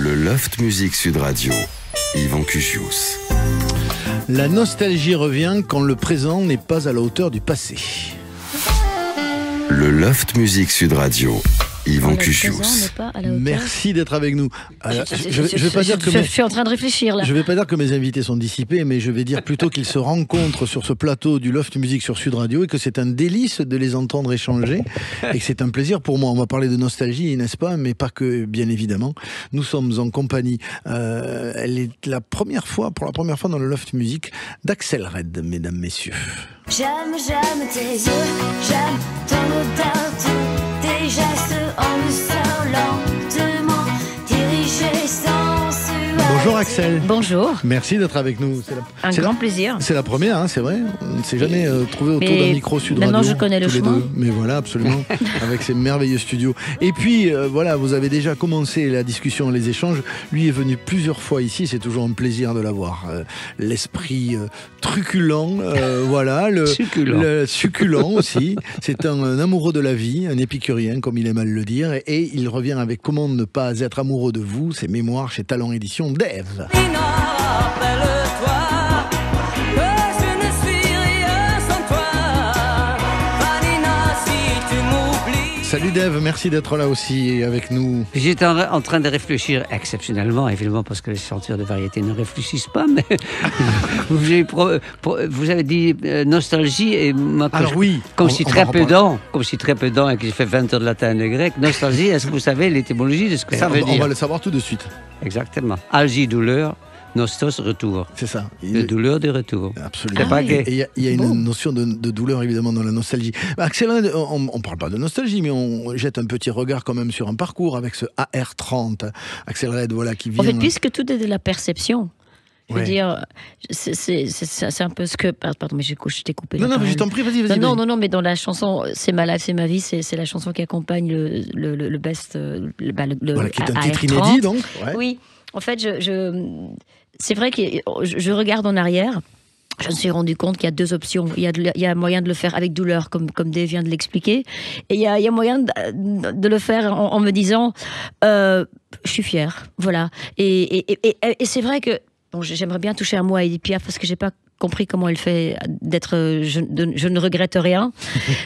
Le Loft Musique Sud Radio, Yvan Cuchius. La nostalgie revient quand le présent n'est pas à la hauteur du passé. Le Loft Musique Sud Radio, Yvan Cuchius. Merci d'être avec nous. Je suis en train de réfléchir là. Je ne vais pas dire que mes invités sont dissipés, mais je vais dire plutôt qu'ils se rencontrent sur ce plateau du Loft Musique sur Sud Radio et que c'est un délice de les entendre échanger et que c'est un plaisir pour moi. On va parler de nostalgie, n'est-ce pas? Mais pas que, bien évidemment. Nous sommes en compagnie, elle est pour la première fois dans le Loft Musique d'Axel Red, mesdames, messieurs. J'aime tes yeux, j'aime ton odeur, tes gestes en douceur, lentement dirigés sensuels. Bonjour Axel. Bonjour. Merci d'être avec nous. Un grand plaisir. C'est la première, hein, c'est vrai. On ne s'est jamais trouvé autour d'un micro Sud Radio. Maintenant je connais le chemin. Mais voilà, absolument, avec ces merveilleux studios. Et puis, voilà, vous avez déjà commencé la discussion, les échanges. Lui est venu plusieurs fois ici, c'est toujours un plaisir de l'avoir. L'esprit truculent, voilà. Le succulent aussi. C'est un amoureux de la vie, un épicurien, comme il aime à le dire. Et il revient avec Comment ne pas être amoureux de vous, ses mémoires chez Talent Édition d'Ève. Salut Dave, merci d'être là aussi avec nous. J'étais en train de réfléchir exceptionnellement, évidemment, parce que les chanteurs de variété ne réfléchissent pas, mais vous avez dit nostalgie, et moi, comme je suis très pedant et que j'ai fait 20 heures de latin et de grec, nostalgie, est-ce que vous savez l'étymologie de ce que ça veut dire? On va le savoir tout de suite. Exactement. Algie, douleur. Nostos, retour. C'est ça. De douleur, de retour. Absolument. C'est pas gay. Et il y a une notion de douleur, évidemment, dans la nostalgie. Axel, on ne parle pas de nostalgie, mais on jette un petit regard quand même sur un parcours avec ce AR30. Axel Red, voilà, qui vient... En fait, puisque tout est de la perception, je veux dire, c'est un peu ce que... Pardon, mais je t'ai coupé. Non, mais je t'en prie, vas-y. Non, mais dans la chanson « C'est ma life, c'est ma vie », c'est la chanson qui accompagne le best... voilà, qui est un titre AR30. inédit, donc. Ouais. Oui, en fait, c'est vrai que je regarde en arrière. Je me suis rendu compte qu'il y a deux options. Il y a moyen de le faire avec douleur, comme Dave vient de l'expliquer. Et il y a moyen de le faire en me disant je suis fière. Voilà. Et c'est vrai que j'aimerais bien toucher un mot à Edith Piaf parce que j'ai pas compris comment elle fait d'être je ne regrette rien.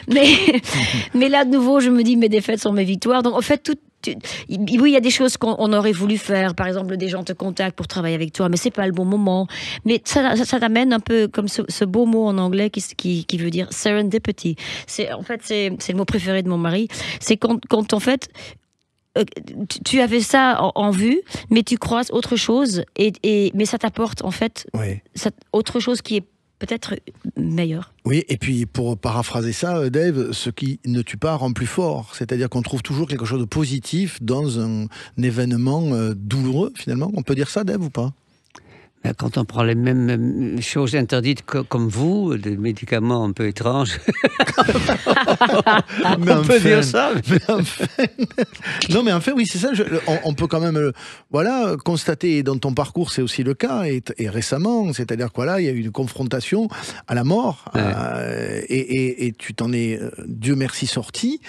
mais là, de nouveau, je me dis mes défaites sont mes victoires. Donc, en fait, oui, il y a des choses qu'on aurait voulu faire. Par exemple, des gens te contactent pour travailler avec toi, mais c'est pas le bon moment. Mais ça t'amène un peu comme ce beau mot en anglais qui veut dire serendipity. En fait, c'est le mot préféré de mon mari. C'est quand en fait, tu avais ça en vue, mais tu croises autre chose, mais ça t'apporte en fait autre chose qui est peut-être meilleur. Oui, et puis pour paraphraser ça, Dave, ce qui ne tue pas rend plus fort. C'est-à-dire qu'on trouve toujours quelque chose de positif dans un événement douloureux, finalement. On peut dire ça, Dave, ou pas? Quand on prend les mêmes choses interdites comme vous, des médicaments un peu étranges, on peut dire ça. Non, mais en fait, oui, c'est ça. On peut quand même, constater, et dans ton parcours, c'est aussi le cas, et récemment, c'est-à-dire qu'il y a eu une confrontation à la mort, et tu t'en es, Dieu merci, sorti.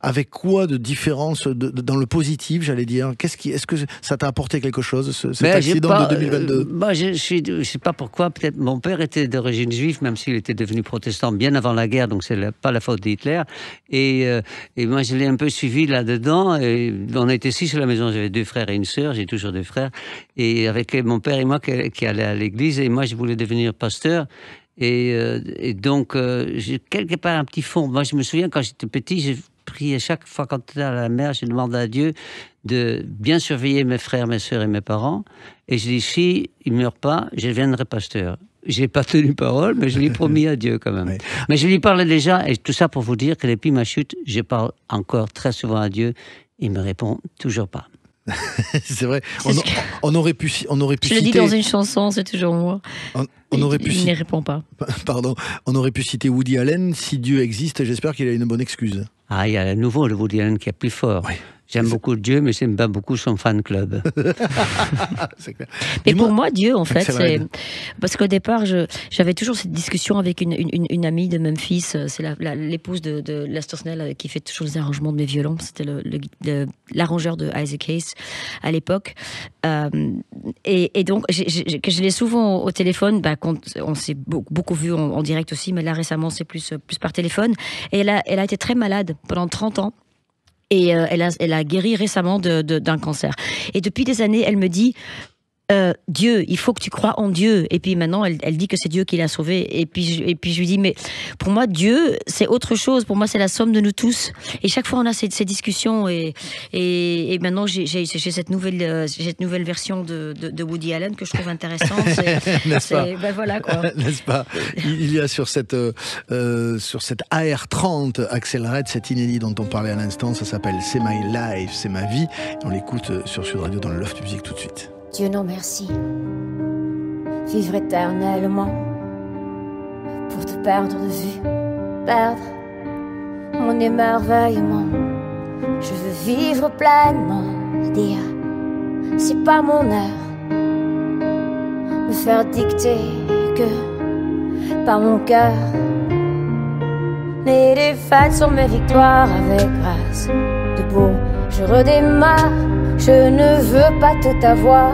Avec quoi de différence dans le positif, j'allais dire? Est-ce que ça t'a apporté quelque chose, cet accident de 2022? Je sais pas pourquoi. Peut-être mon père était d'origine juive, même s'il était devenu protestant bien avant la guerre, donc c'est pas la faute d'Hitler. Et moi, je l'ai un peu suivi là-dedans. Et on était 6 à la maison. J'avais 2 frères et une sœur. J'ai toujours 2 frères. Et avec mon père et moi qui allaient à l'église, et moi, je voulais devenir pasteur. Et donc, j'ai quelque part un petit fond. Moi, je me souviens, quand j'étais petit, j'ai prié chaque fois quand j'étais à la mer, j'ai demandé à Dieu de bien surveiller mes frères, mes sœurs et mes parents. Et je dis, si ils ne meurent pas, je deviendrai pasteur. Je n'ai pas tenu parole, mais je l'ai promis à Dieu quand même. Oui. Mais je lui parlais déjà, et tout ça pour vous dire que depuis ma chute, je parle encore très souvent à Dieu. Il me répond toujours pas. C'est vrai. On aurait pu je citer... le dis dans une chanson, c'est toujours moi. Il ne répond pas. Pardon. On aurait pu citer Woody Allen. Si Dieu existe, j'espère qu'il a une bonne excuse. Ah, il y a à nouveau le Woody Allen qui est plus fort. Oui. J'aime beaucoup Dieu, mais j'aime pas beaucoup son fan club. C'est clair. Mais Dis-moi- pour moi, Dieu, en fait, Axel c'est Red. parce qu'au départ, j'avais toujours cette discussion avec une amie de Memphis. C'est l'épouse de Lester Snell qui fait toujours les arrangements de mes violons. C'était l'arrangeur de Isaac Hayes à l'époque. Et donc, que je l'ai souvent au téléphone. Quand on s'est beaucoup vu en direct aussi, mais là récemment, c'est plus par téléphone. Et elle a été très malade pendant 30 ans. Et elle a guéri récemment d'un cancer. Et depuis des années, elle me dit Dieu, il faut que tu crois en Dieu. Et puis maintenant, elle dit que c'est Dieu qui l'a sauvée. Et puis je lui dis mais pour moi, Dieu, c'est autre chose. Pour moi, c'est la somme de nous tous. Et chaque fois, on a ces discussions. Et maintenant, j'ai cette nouvelle version de Woody Allen que je trouve intéressante. N'est-ce pas Ben voilà quoi. N'est-ce pas? Il y a sur cette AR30 Axel Red, cet inédit dont on parlait à l'instant, ça s'appelle C'est My Life, c'est ma vie. On l'écoute sur Sud Radio dans le Loft Music tout de suite. Dieu non merci, vivre éternellement, pour te perdre de vue, perdre mon émerveillement. Je veux vivre pleinement, dire c'est pas mon heure, me faire dicter que par mon cœur. Mes défaites sont mes victoires avec grâce. Debout, je redémarre. Je ne veux pas tout avoir.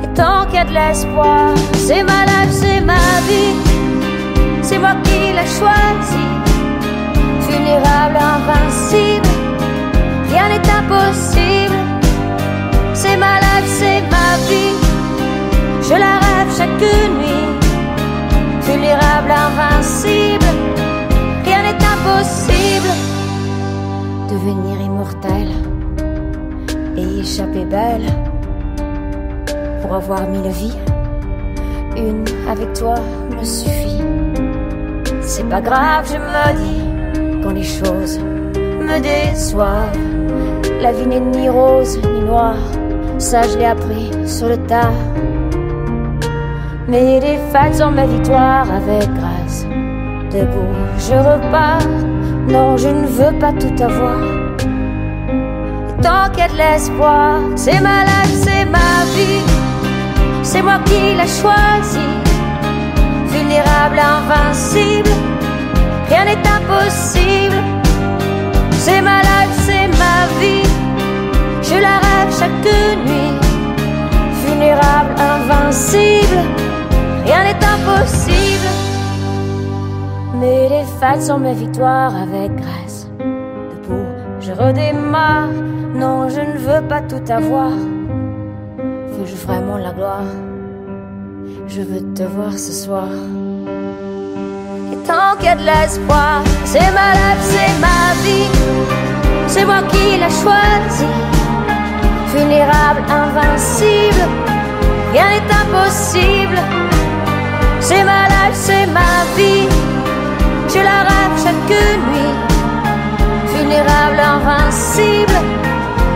Et tant qu'il y a de l'espoir, c'est ma life, c'est ma vie. C'est moi qui l'ai choisi. Vulnérable, invincible. Rien n'est impossible. C'est ma life, c'est ma vie. Je la rêve chaque nuit. Vulnérable, invincible. Rien n'est impossible. Devenir immortel et échapper belle pour avoir 1000 vies. Une avec toi me suffit. C'est pas grave, je me dis, quand les choses me déçoivent. La vie n'est ni rose ni noire, ça je l'ai appris sur le tas. Mes défaites sont mes victoires avec grâce. Debout, je repars. Non, je ne veux pas tout avoir. Tant qu'il y a de l'espoir, c'est ma life, c'est ma vie. C'est moi qui l'ai choisi. Vulnérable, invincible. Rien n'est impossible. C'est ma life, c'est ma vie. Je la rêve chaque nuit. Vulnérable, invincible. Rien n'est impossible. Mes défaites sont mes victoires avec grâce. Debout, je redémarre. Non, je ne veux pas tout avoir. Veux-je vraiment la gloire? Je veux te voir ce soir. Et tant qu'il y a de l'espoir, c'est ma life, c'est ma vie. C'est moi qui l'ai choisi. Vulnérable, invincible. Rien n'est impossible. C'est ma life, c'est ma vie. Je la rêve chaque nuit. Vulnérable, invincible.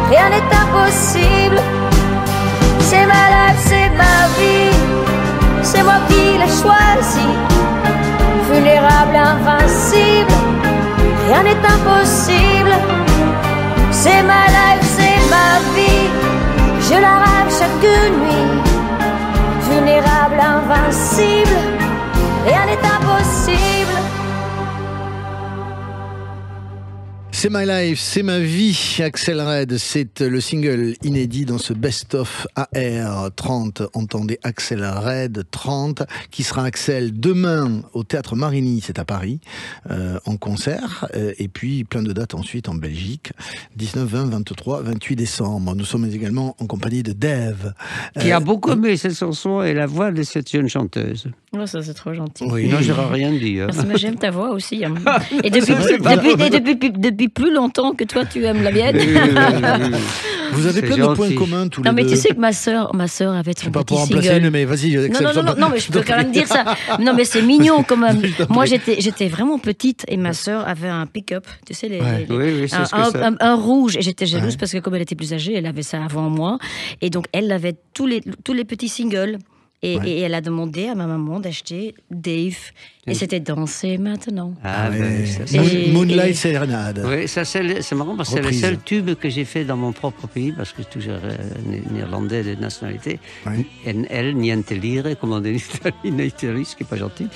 Rien n'est impossible. C'est ma life, c'est ma vie. C'est moi qui l'ai choisi. Vulnérable, invincible. Rien n'est impossible. C'est ma life, c'est ma vie. Je la rêve chaque nuit. Vulnérable, invincible. Rien n'est impossible. C'est My Life, c'est ma vie, Axel Red, c'est le single inédit dans ce best-of AR30. Entendez Axel Red 30, qui sera Axel demain au Théâtre Marigny, c'est à Paris, en concert, et puis plein de dates ensuite en Belgique, 19, 20, 23, 28 décembre. Nous sommes également en compagnie de Dave. Qui a beaucoup aimé cette chanson et la voix de cette jeune chanteuse. Oh, ça c'est trop gentil. Oui. Non, j'aurais rien dit. Hein. Parce que j'aime ta voix aussi. Hein. Et depuis plus longtemps que toi tu aimes la mienne. Vous avez C'est plein de gentil. points communs tous les Non mais deux. tu sais que ma sœur avait Je son sais pas pour petit remplacer single. une, mais vas-y, Axel. Non, mais je peux quand même dire ça. Non, mais c'est mignon quand même. Moi, j'étais vraiment petite et ma sœur avait un pick-up, tu sais, Ouais. Oui, c'est ce que c'est. un rouge. Et j'étais jalouse Ouais. parce que comme elle était plus âgée, elle avait ça avant moi. Et donc, elle avait tous les petits singles. Et elle a demandé à ma maman d'acheter Dave. Et c'était Danser maintenant. Ah, Ouais. ben, ça, Moonlight Serenade. oui, ça c'est marrant parce que c'est le Reprise. seul tube que j'ai fait dans mon propre pays parce que je suis toujours néerlandais de nationalité. Ouais. Elle, niente lire, comme on dit en Italie, ce qui n'est pas gentil.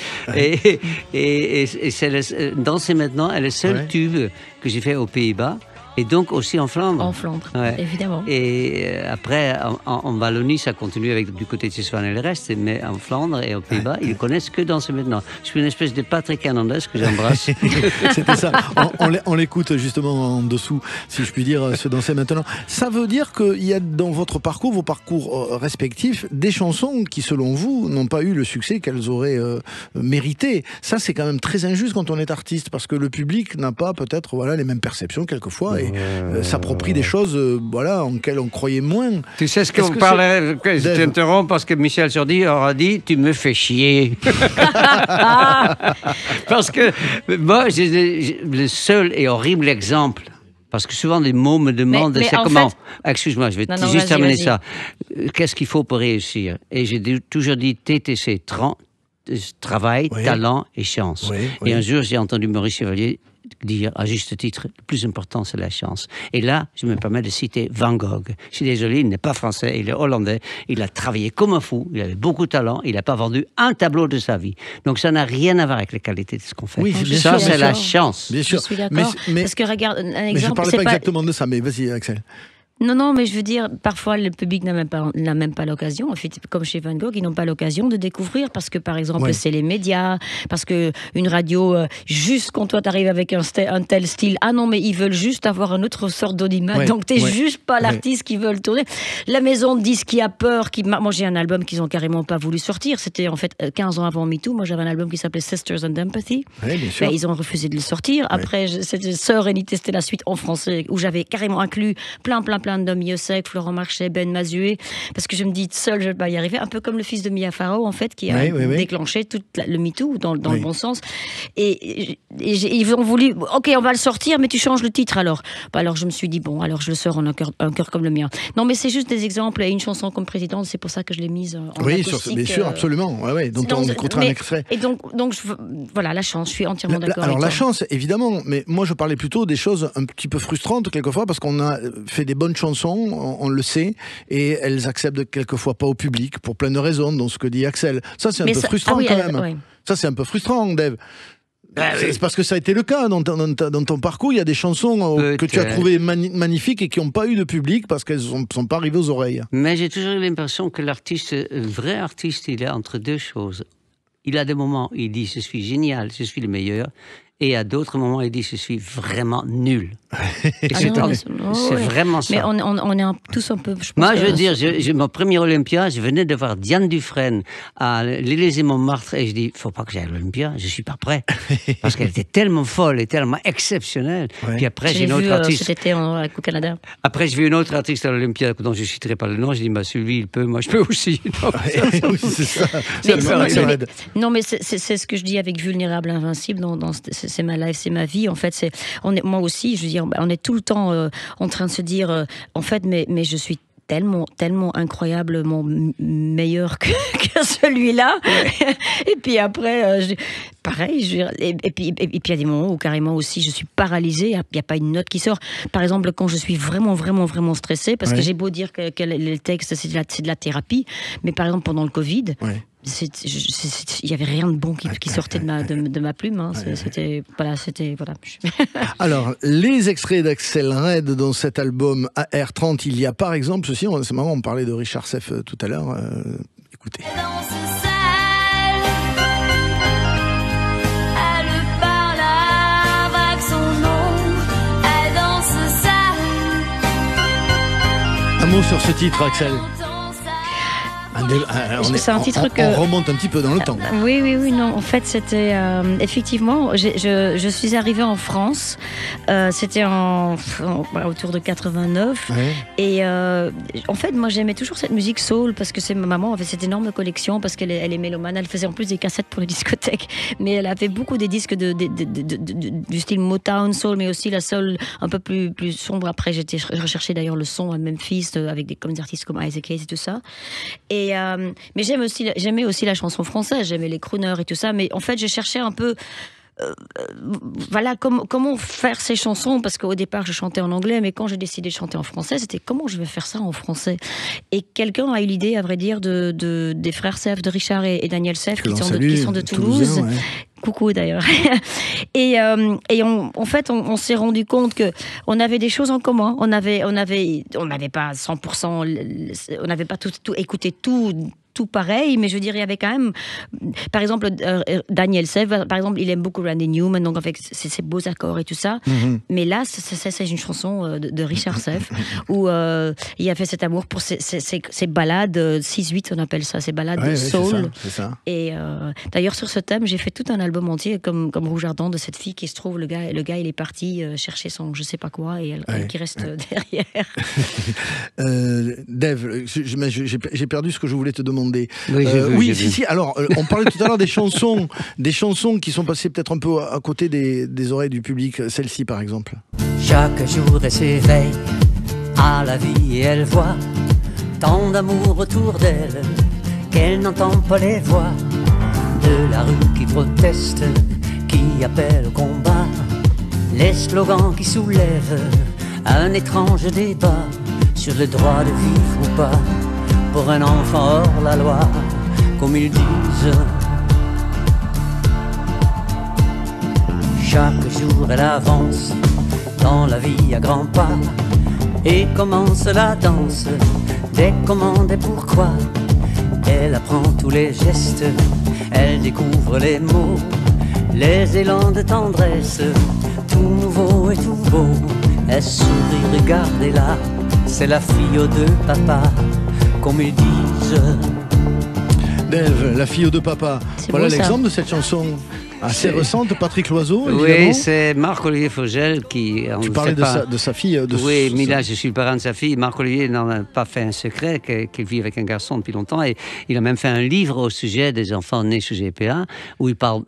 Et c'est Danser maintenant est le seul tube que j'ai fait aux Pays-Bas et donc aussi en Flandre. En Flandre, Ouais. évidemment. Et après, en Wallonie, ça continue avec du côté de Sisvan et le reste, mais en Flandre et aux Pays-Bas, ils connaissent que Danser maintenant. Je suis une espèce de Patrick Hernandez que j'embrasse. C'était ça. On l'écoute justement en dessous, si je puis dire, se danser maintenant. Ça veut dire qu'il y a dans votre parcours, vos parcours respectifs, des chansons qui, selon vous, n'ont pas eu le succès qu'elles auraient mérité. Ça, c'est quand même très injuste quand on est artiste, parce que le public n'a pas peut-être les mêmes perceptions quelquefois et s'approprie des choses en lesquelles on croyait moins. Tu sais ce Est-ce qu'on que parlait, c'est- je Dave. t'interromps parce que Michel Sordi aura dit « tu me fais chier ». Parce que moi, j'ai le seul et horrible exemple. Parce que souvent, des mots me demandent, Mais c'est en comment. fait- Excuse-moi, je vais Non, juste vas-y, terminer vas-y. ça. Qu'est-ce qu'il faut pour réussir? Et j'ai toujours dit TTC, travail, Oui. talent et chance. Oui, Et oui. un jour, j'ai entendu Maurice Chevalier dire, à juste titre, le plus important, c'est la chance. Et là, je me permets de citer Van Gogh. Je suis désolé, il n'est pas français, il est hollandais. Il a travaillé comme un fou, il avait beaucoup de talent, il n'a pas vendu un tableau de sa vie. Donc ça n'a rien à voir avec la qualité de ce qu'on fait. Oui, bien ça, sûr, c'est bien la sûr. chance. Bien Je sûr. suis d'accord. Mais Parce que regarde, un je ne exemple, parlais c'est pas pas... exactement de ça, mais vas-y, Axel. Non, mais je veux dire, parfois le public n'a même pas l'occasion. En fait, comme chez Van Gogh, ils n'ont pas l'occasion de découvrir parce que, par exemple, Ouais. c'est les médias, parce que une radio, juste quand toi t'arrives avec un tel style, ah non, mais ils veulent juste avoir une autre sorte d'audimat. Ouais, Donc t'es ouais. juste pas l'artiste qu'ils veulent tourner. La maison de disques qui a peur, moi j'ai un album qu'ils ont carrément pas voulu sortir. C'était en fait 15 ans avant MeToo. Moi j'avais un album qui s'appelait Sisters and Empathy. Oui, bien sûr. Ben, ils ont refusé de le sortir. Après, c'était Sœur Unité, c'était la suite en français, où j'avais carrément inclus plein d'hommes, Yosek, Florent Marchais, Ben Mazué, parce que je me dis, seul, je vais pas y arriver. Un peu comme le fils de Mia Farrow, en fait, qui a Oui, oui, oui. déclenché tout le MeToo dans Oui. le bon sens. Et ils ont voulu, ok, on va le sortir, mais tu changes le titre alors. Bah, alors je me suis dit, bon, alors je le sors en un cœur comme le mien. Non, mais c'est juste des exemples. Et une chanson comme Présidente, c'est pour ça que je l'ai mise en Oui, acoustique, bien sûr, absolument. Ouais, dont sinon, on écoutera un mais- extrait. Et donc voilà, la chance, je suis entièrement d'accord Alors avec la toi. chance, évidemment, mais moi je parlais plutôt des choses un petit peu frustrantes quelquefois parce qu'on a fait des bonnes chansons, on le sait, et elles acceptent quelquefois pas au public pour plein de raisons, dont ce que dit Axel. Ça c'est un Mais peu ça- frustrant ah oui, quand elle- même. ouais. Ça c'est un peu frustrant, Dave. C'est parce que ça a été le cas dans ton parcours. Il y a des chansons que tu as Peut-être. trouvées magnifiques et qui n'ont pas eu de public parce qu'elles ne sont pas arrivées aux oreilles. Mais j'ai toujours eu l'impression que l'artiste, le vrai artiste, il est entre deux choses. Il a des moments où il dit « je suis génial, je suis le meilleur », et à d'autres moments, il dit « je suis vraiment nul ». Et Ah c'est non, en- mais- c'est ouais. vraiment ça. Mais on est tous un peu. Je pense Moi, que- je veux dire, mon premier Olympia, je venais de voir Diane Dufresne à l'Élysée-Montmartre et je dis, faut pas que j'aille à l'Olympia, je suis pas prêt. Parce qu'elle était tellement folle et tellement exceptionnelle. Ouais. Puis après, J'ai j'ai une autre vu artiste. cet été au Canada. Après, j'ai vu une autre artiste à l'Olympia dont je ne citerai pas le nom. Je dis, bah, celui, il peut, moi, je peux aussi. Donc, Oui, c'est ça. Mais C'est sinon, vrai, c'est vrai. Non, mais c'est ce que je dis avec Vulnérable, Invincible, c'est ma life, c'est ma vie. En fait, moi aussi, je veux dire, on est tout le temps en train de se dire, en fait, mais je suis tellement incroyablement meilleur que celui-là. Et puis après, pareil, et puis il y a des moments où carrément aussi je suis paralysée, il n'y a pas une note qui sort. Par exemple, quand je suis vraiment stressée, parce que Ouais. j'ai beau dire que le texte c'est de la thérapie, mais par exemple pendant le Covid, Ouais. il y avait rien de bon qui sortait de ma plume. Hein. C'était voilà. Alors, les extraits d'Axel Red dans cet album AR30, il y a par exemple ceci, c'est marrant, on parlait de Richard Seff tout à l'heure, écoutez. Dans ce salle, elle parle avec son nom. Elle danse sale. Un mot sur ce titre, Axel. C'est un titre que- On remonte un petit peu dans le temps. Oui, non. En fait, c'était effectivement. Je suis arrivée en France. C'était autour de 89. Ouais. Et en fait, moi, j'aimais toujours cette musique soul parce que ma maman avait cette énorme collection parce qu'elle est mélomane. Elle faisait en plus des cassettes pour les discothèques. Mais elle avait beaucoup des disques du style Motown soul, mais aussi la soul un peu plus sombre. Après, j'ai recherché d'ailleurs le son à Memphis avec comme des artistes comme Isaac Hayes et tout ça. Et Mais j'aimais aussi la chanson française, j'aimais les crooners et tout ça, mais en fait, je cherchais un peu... voilà, comment faire ces chansons, parce qu'au départ je chantais en anglais, mais quand j'ai décidé de chanter en français, c'était comment je vais faire ça en français. Et quelqu'un a eu l'idée, à vrai dire, des frères Seff, de Richard et Daniel Seff, qui sont de Toulouse. Ouais. Coucou d'ailleurs. Et en fait, on s'est rendu compte que on avait des choses en commun. On n'avait pas 100%, on n'avait pas tout écouté tout pareil, mais je veux dire, il y avait quand même, par exemple, Daniel Seff, par exemple, il aime beaucoup Randy Newman, donc avec ses beaux accords et tout ça. Mm-hmm. Mais là, c'est une chanson de Richard Seff, où il a fait cet amour pour ses ballades 6-8, on appelle ça, ses ballades de soul. C'est ça. Et d'ailleurs, sur ce thème, j'ai fait tout un album entier, comme Rouge Ardent, de cette fille qui se trouve, le gars, il est parti chercher son je sais pas quoi, et elle qui reste derrière. Dave, j'ai perdu ce que je voulais te demander. Oui, si. Alors, on parlait tout à l'heure des chansons qui sont passées peut-être un peu à côté des oreilles du public. Celle-ci, par exemple. Chaque jour, elle s'éveille à la vie et elle voit tant d'amour autour d'elle qu'elle n'entend pas les voix de la rue qui proteste, qui appelle au combat, les slogans qui soulèvent un étrange débat sur le droit de vivre ou pas pour un enfant hors la loi, comme ils disent. Chaque jour elle avance dans la vie à grands pas et commence la danse des commandes et pourquoi. Elle apprend tous les gestes, elle découvre les mots, les élans de tendresse, tout nouveau et tout beau. Elle sourit, regardez-la, c'est la fille aux deux papas, comme ils disent. Dave, la fille aux deux papas. Voilà l'exemple de cette chanson assez récente, Patrick Loiseau. Oui, c'est Marc-Olivier Fogel qui... Tu parlais de sa fille. Oui, mais là, je suis le parent de sa fille. Marc-Olivier n'en a pas fait un secret, qu'il vit avec un garçon depuis longtemps. Et il a même fait un livre au sujet des enfants nés sous GPA, où il parle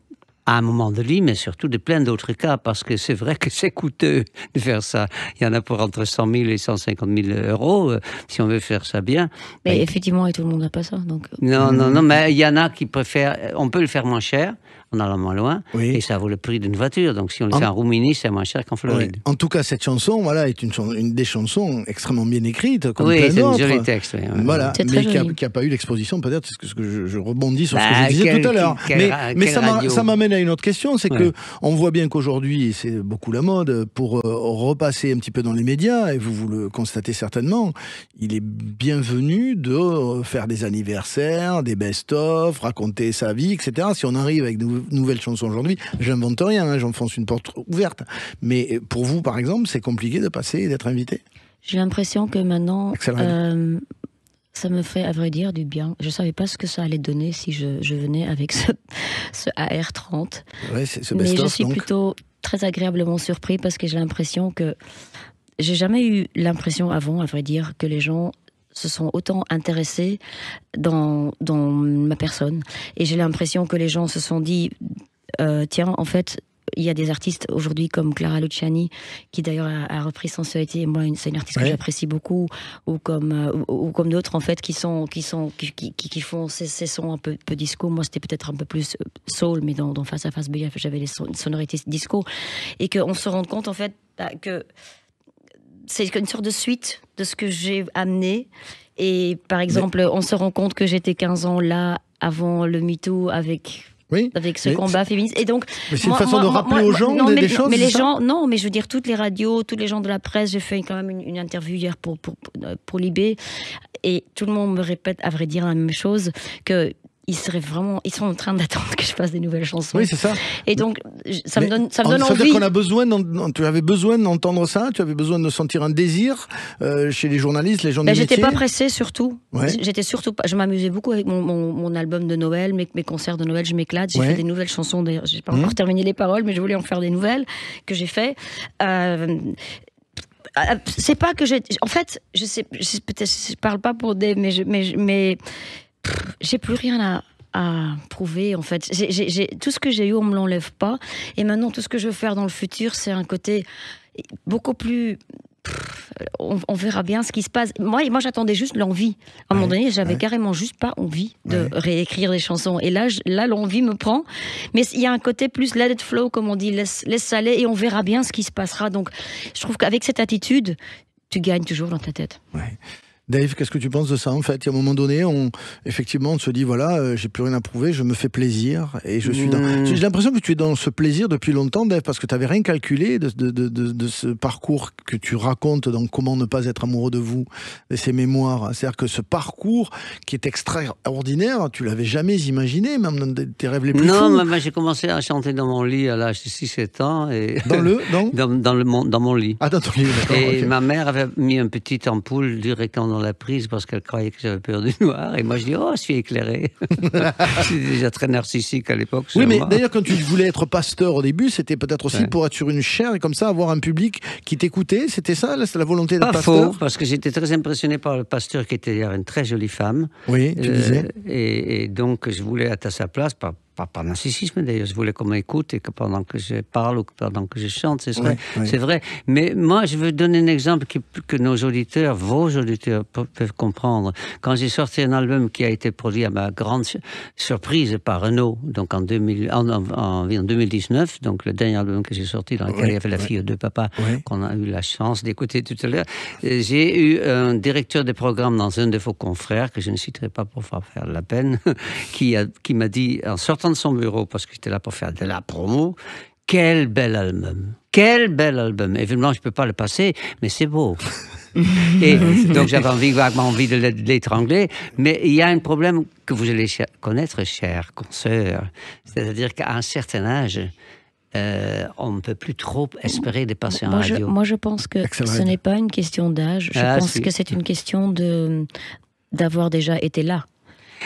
à un moment de lui, mais surtout de plein d'autres cas, parce que c'est vrai que c'est coûteux de faire ça. Il y en a pour entre 100 000 et 150 000 euros, si on veut faire ça bien. Mais effectivement, et tout le monde n'a pas ça. Donc... Non, mais il y en a qui préfèrent... On peut le faire moins cher, en allant moins loin, et ça vaut le prix d'une voiture. Donc si on le fait en Roumanie, c'est moins cher qu'en Floride. En tout cas, cette chanson, voilà, est une des chansons extrêmement bien écrites, comme plein d'autres. c'est un joli texte. Voilà, mais qui n'a pas eu l'exposition, peut-être, c'est ce que je rebondis sur ce que je disais tout à l'heure. Mais ça m'amène à une autre question, c'est que on voit bien qu'aujourd'hui, c'est beaucoup la mode, pour repasser un petit peu dans les médias, et vous le constatez certainement, il est bienvenu de faire des anniversaires, des best-of, raconter sa vie, etc. Si on arrive avec de nouvelles chansons aujourd'hui, j'invente rien, j'enfonce une porte ouverte. Mais pour vous, par exemple, c'est compliqué de passer et d'être invité ? J'ai l'impression que maintenant, ça me fait, à vrai dire, du bien. Je ne savais pas ce que ça allait donner si je venais avec ce AR30. Ouais, ce mais je suis plutôt très agréablement surpris parce que j'ai l'impression que... J'ai jamais eu l'impression avant, à vrai dire, que les gens se sont autant intéressés dans ma personne. Et j'ai l'impression que les gens se sont dit, tiens, en fait, il y a des artistes aujourd'hui comme Clara Luciani, qui d'ailleurs a repris Sensualité, et moi, c'est une artiste que j'apprécie beaucoup, ou comme d'autres, en fait, qui font ces sons un peu disco. Moi, c'était peut-être un peu plus soul, mais dans Face à Face B, j'avais les sonorités disco. Et qu'on se rende compte, en fait, que c'est une sorte de suite de ce que j'ai amené. Et par exemple, on se rend compte que j'étais 15 ans là, avant le MeToo, avec ce combat féministe. Et donc, mais c'est une façon de rappeler aux gens des choses. Mais les gens, non, mais je veux dire, toutes les radios, tous les gens de la presse, j'ai fait quand même une interview hier pour Libé, et tout le monde me répète, à vrai dire, la même chose, que ils sont en train d'attendre que je fasse des nouvelles chansons. Oui, c'est ça. Et donc, ça me donne envie. C'est-à-dire qu'on a besoin, tu avais besoin d'entendre ça, tu avais besoin de sentir un désir chez les journalistes, les gens du métier. J'étais pas pressée, surtout. J'étais surtout pas. Je m'amusais beaucoup avec mon album de Noël, mes concerts de Noël, je m'éclate. J'ai fait des nouvelles chansons. D'ailleurs, j'ai pas encore terminé les paroles, mais je voulais en faire des nouvelles que j'ai fait. C'est pas que en fait, je sais, peut-être, je parle pas pour des, mais j'ai plus rien à prouver, en fait. Tout ce que j'ai eu, on me l'enlève pas. Et maintenant, tout ce que je veux faire dans le futur, c'est un côté beaucoup plus on verra bien ce qui se passe. Moi j'attendais juste l'envie. À un moment donné, j'avais carrément juste pas envie de réécrire des chansons. Et là, l'envie me prend. Mais il y a un côté plus let it flow, comme on dit, laisse aller, et on verra bien ce qui se passera. Donc, je trouve qu'avec cette attitude, tu gagnes toujours dans ta tête. Ouais. Dave, qu'est-ce que tu penses de ça en fait? Il y a un moment donné, effectivement, on se dit voilà, j'ai plus rien à prouver, je me fais plaisir et je suis dans. J'ai l'impression que tu es dans ce plaisir depuis longtemps, Dave, parce que tu n'avais rien calculé de ce parcours que tu racontes dans Comment ne pas être amoureux de vous, et ces mémoires. C'est-à-dire que ce parcours qui est extraordinaire, tu l'avais jamais imaginé, même dans tes rêves les plus fous. Non, mais j'ai commencé à chanter dans mon lit à l'âge de 6-7 ans. Et dans mon lit. Ah, dans ton lit, d'accord. Et okay. ma mère avait mis une petite ampoule directement dans la prise parce qu'elle croyait que j'avais peur du noir. Et moi, je dis, oh, je suis éclairé. J'étais déjà très narcissique à l'époque. Oui, mais d'ailleurs, quand tu voulais être pasteur au début, c'était peut-être aussi pour être sur une chaire et comme ça avoir un public qui t'écoutait. C'était ça, c'est la volonté d'être pasteur? Pas faux, parce que j'étais très impressionné par le pasteur qui était une très jolie femme. Oui, tu disais. Et donc, je voulais être à sa place, pas par narcissisme d'ailleurs, je voulais qu'on m'écoute et que pendant que je parle ou que pendant que je chante, c'est vrai. Mais moi, je veux donner un exemple que nos auditeurs, vos auditeurs peuvent comprendre. Quand j'ai sorti un album qui a été produit à ma grande surprise par Renaud, donc en 2019, donc le dernier album que j'ai sorti dans lequel il y avait La fille aux deux papas, qu'on a eu la chance d'écouter tout à l'heure, j'ai eu un directeur de programme dans un de vos confrères, que je ne citerai pas pour faire la peine, qui m'a dit, en sortant de son bureau, parce que j'étais là pour faire de la promo, quel bel album. Quel bel album. Évidemment, je ne peux pas le passer, mais c'est beau. Et donc, j'avais vaguement envie de l'étrangler. Mais il y a un problème que vous allez connaître, chère consoeur. C'est-à-dire qu'à un certain âge, on ne peut plus trop espérer de passer en radio. Moi, je pense que ce n'est pas une question d'âge. Je pense que c'est une question d'avoir déjà été là.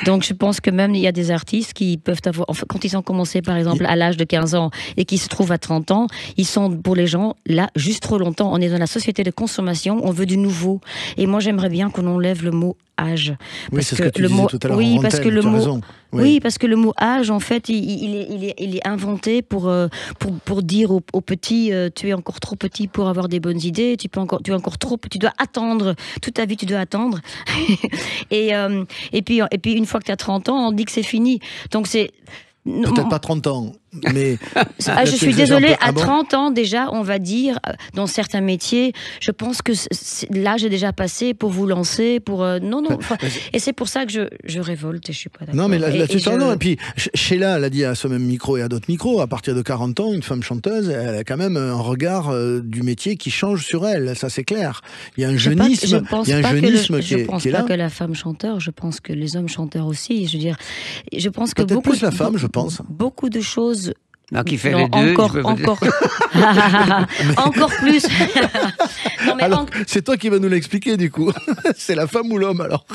Donc je pense que même il y a des artistes qui peuvent avoir, quand ils ont commencé par exemple à l'âge de 15 ans et qui se trouvent à 30 ans, ils sont pour les gens là juste trop longtemps. On est dans la société de consommation, on veut du nouveau. Et moi j'aimerais bien qu'on enlève le mot âge. Oui, c'est ce que tu disais tout à l'heure. Oui, parce que le mot, oui, parce que le mot âge, en fait, il est inventé pour dire aux petits, tu es encore trop petit pour avoir des bonnes idées, tu es encore trop, tu dois attendre toute ta vie, tu dois attendre. et puis une fois que tu as 30 ans, on dit que c'est fini. Donc c'est peut-être pas 30 ans, mais... je suis désolée, à 30 ans déjà, on va dire, dans certains métiers, je pense que l'âge est déjà passé pour vous lancer, non, et c'est pour ça que je révolte et je suis pas d'accord. Non, mais là-dessus, et puis Sheila l'a dit à ce même micro et à d'autres micros, à partir de 40 ans, une femme chanteuse, elle a quand même un regard du métier qui change sur elle, ça c'est clair. Il y a un jeunisme, je pense pas que la femme chanteur, je pense que les hommes chanteurs aussi, je veux dire, je pense que peut-être plus la femme, je pense. Beaucoup de choses. Non, qui fait les deux, encore plus. Non, mais alors, c'est toi qui vas nous l'expliquer du coup. C'est la femme ou l'homme alors?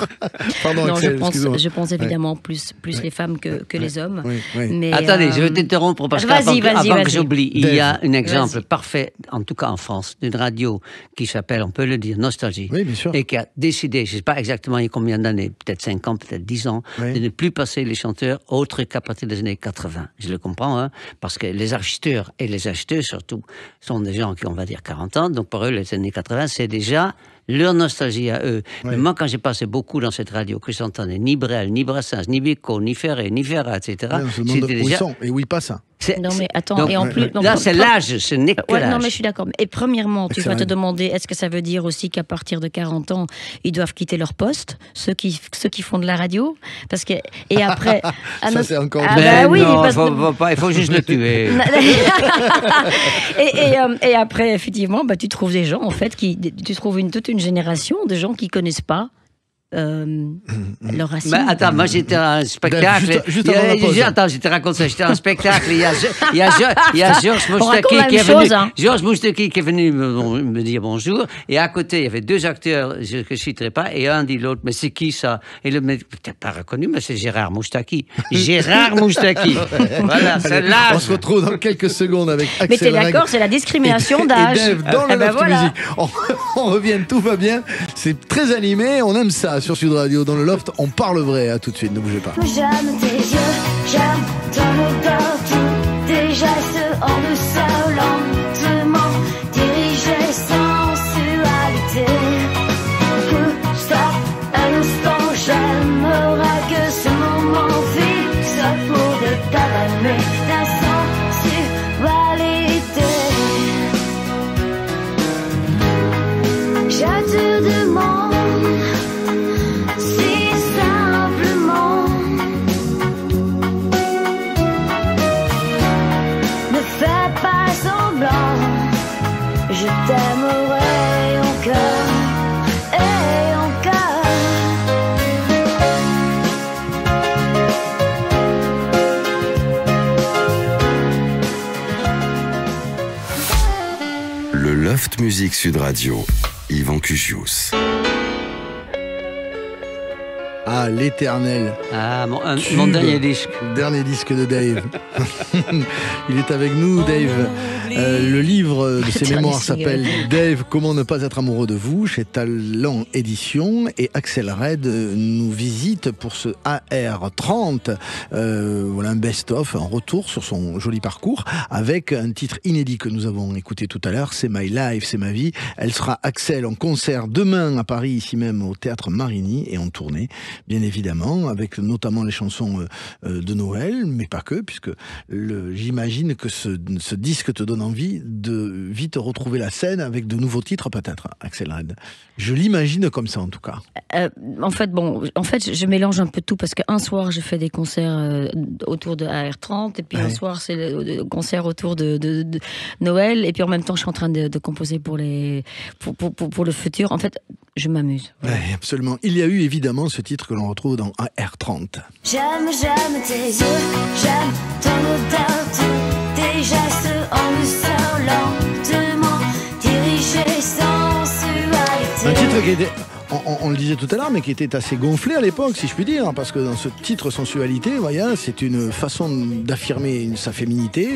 Pardon, non, Axel, je pense évidemment plus les femmes que les hommes. Mais, attendez, je vais t'interrompre parce qu'avant que j'oublie, il y a un exemple parfait, en tout cas en France, d'une radio qui s'appelle, on peut le dire, Nostalgie. Oui, bien sûr. Et qui a décidé, je ne sais pas exactement il y a combien d'années, peut-être 5 ans, peut-être 10 ans, de ne plus passer les chanteurs autres qu'à partir des années 80. Je le comprends, hein. Parce que les acheteurs et les acheteuses, surtout, sont des gens qui ont, on va dire, 40 ans. Donc, pour eux, les années 80, c'est déjà leur nostalgie à eux. Mais moi, quand j'ai passé beaucoup dans cette radio, que j'entendais ni Brel, ni Brassens, ni Bicot, ni Ferré, ni Ferrat, etc. C'était déjà... Où ils sont et où ils passent. Non mais attends, donc, et en plus... là c'est l'âge, ce n'est que l'âge. Non mais je suis d'accord. Et premièrement, tu vas te demander, est-ce que ça veut dire aussi qu'à partir de 40 ans, ils doivent quitter leur poste, ceux qui font de la radio? Parce que... Et après... ça c'est encore... oui, non, il faut juste le tuer. et après, effectivement, tu trouves des gens, en fait, tu trouves toute une génération de gens qui connaissent pas leur racine. Mais attends, moi j'étais à un spectacle. Attends, je te raconte ça. J'étais à un spectacle. Il y a Georges Moustaki qui est venu. Georges Moustaki qui est venu me dire bonjour. Et à côté, il y avait 2 acteurs que je ne citerai pas. Et un dit l'autre, mais c'est qui ça? Et le mec, tu n'as pas reconnu, mais c'est Gérard Moustaki. Gérard Moustaki. Voilà, c'est l'âge. On se retrouve dans quelques secondes avec Axel. Mais t'es d'accord, c'est la discrimination d'âge. Et Dave dans le Loft Music. On revient, tout va bien. C'est très animé, on aime ça. Sur Sud Radio, dans le Loft, on parle vrai. À tout de suite, ne bougez pas. J'aime tes yeux, j'aime ton odeur, tous tes gestes en douceur, lentement dirigés sensuellement. Top Musique Sud Radio, Yvan Cugius. Ah, l'éternel. Ah, mon dernier disque. Dernier disque de Dave. Il est avec nous, Dave. Le livre de ses mémoires s'appelle Dave, comment ne pas être amoureux de vous, chez Talent Édition. Et Axel Red nous visite pour ce AR30. Voilà un best-of, un retour sur son joli parcours, avec un titre inédit que nous avons écouté tout à l'heure, C'est My Life, c'est ma vie. Elle sera, Axel, en concert demain à Paris, ici même au Théâtre Marigny, et en tournée, bien évidemment, avec notamment les chansons de Noël, mais pas que, puisque j'imagine que ce disque te donne envie de vite retrouver la scène avec de nouveaux titres, peut-être, Axel Red. Je l'imagine comme ça, en tout cas. En fait, je mélange un peu tout, parce qu'un soir, je fais des concerts autour de AR30, et puis un soir, c'est le concert autour de Noël, et puis en même temps, je suis en train de composer pour le futur. En fait, je m'amuse. Oui, absolument. Il y a eu évidemment ce titre que l'on retrouve dans AR30. J'aime tes yeux, j'aime ton odeur, tes gestes en douceur, lentement dirigés sans sensualité. Un titre qui était, on le disait tout à l'heure, mais qui était assez gonflé à l'époque, si je puis dire, parce que dans ce titre Sensualité, voyez, c'est une façon d'affirmer sa féminité,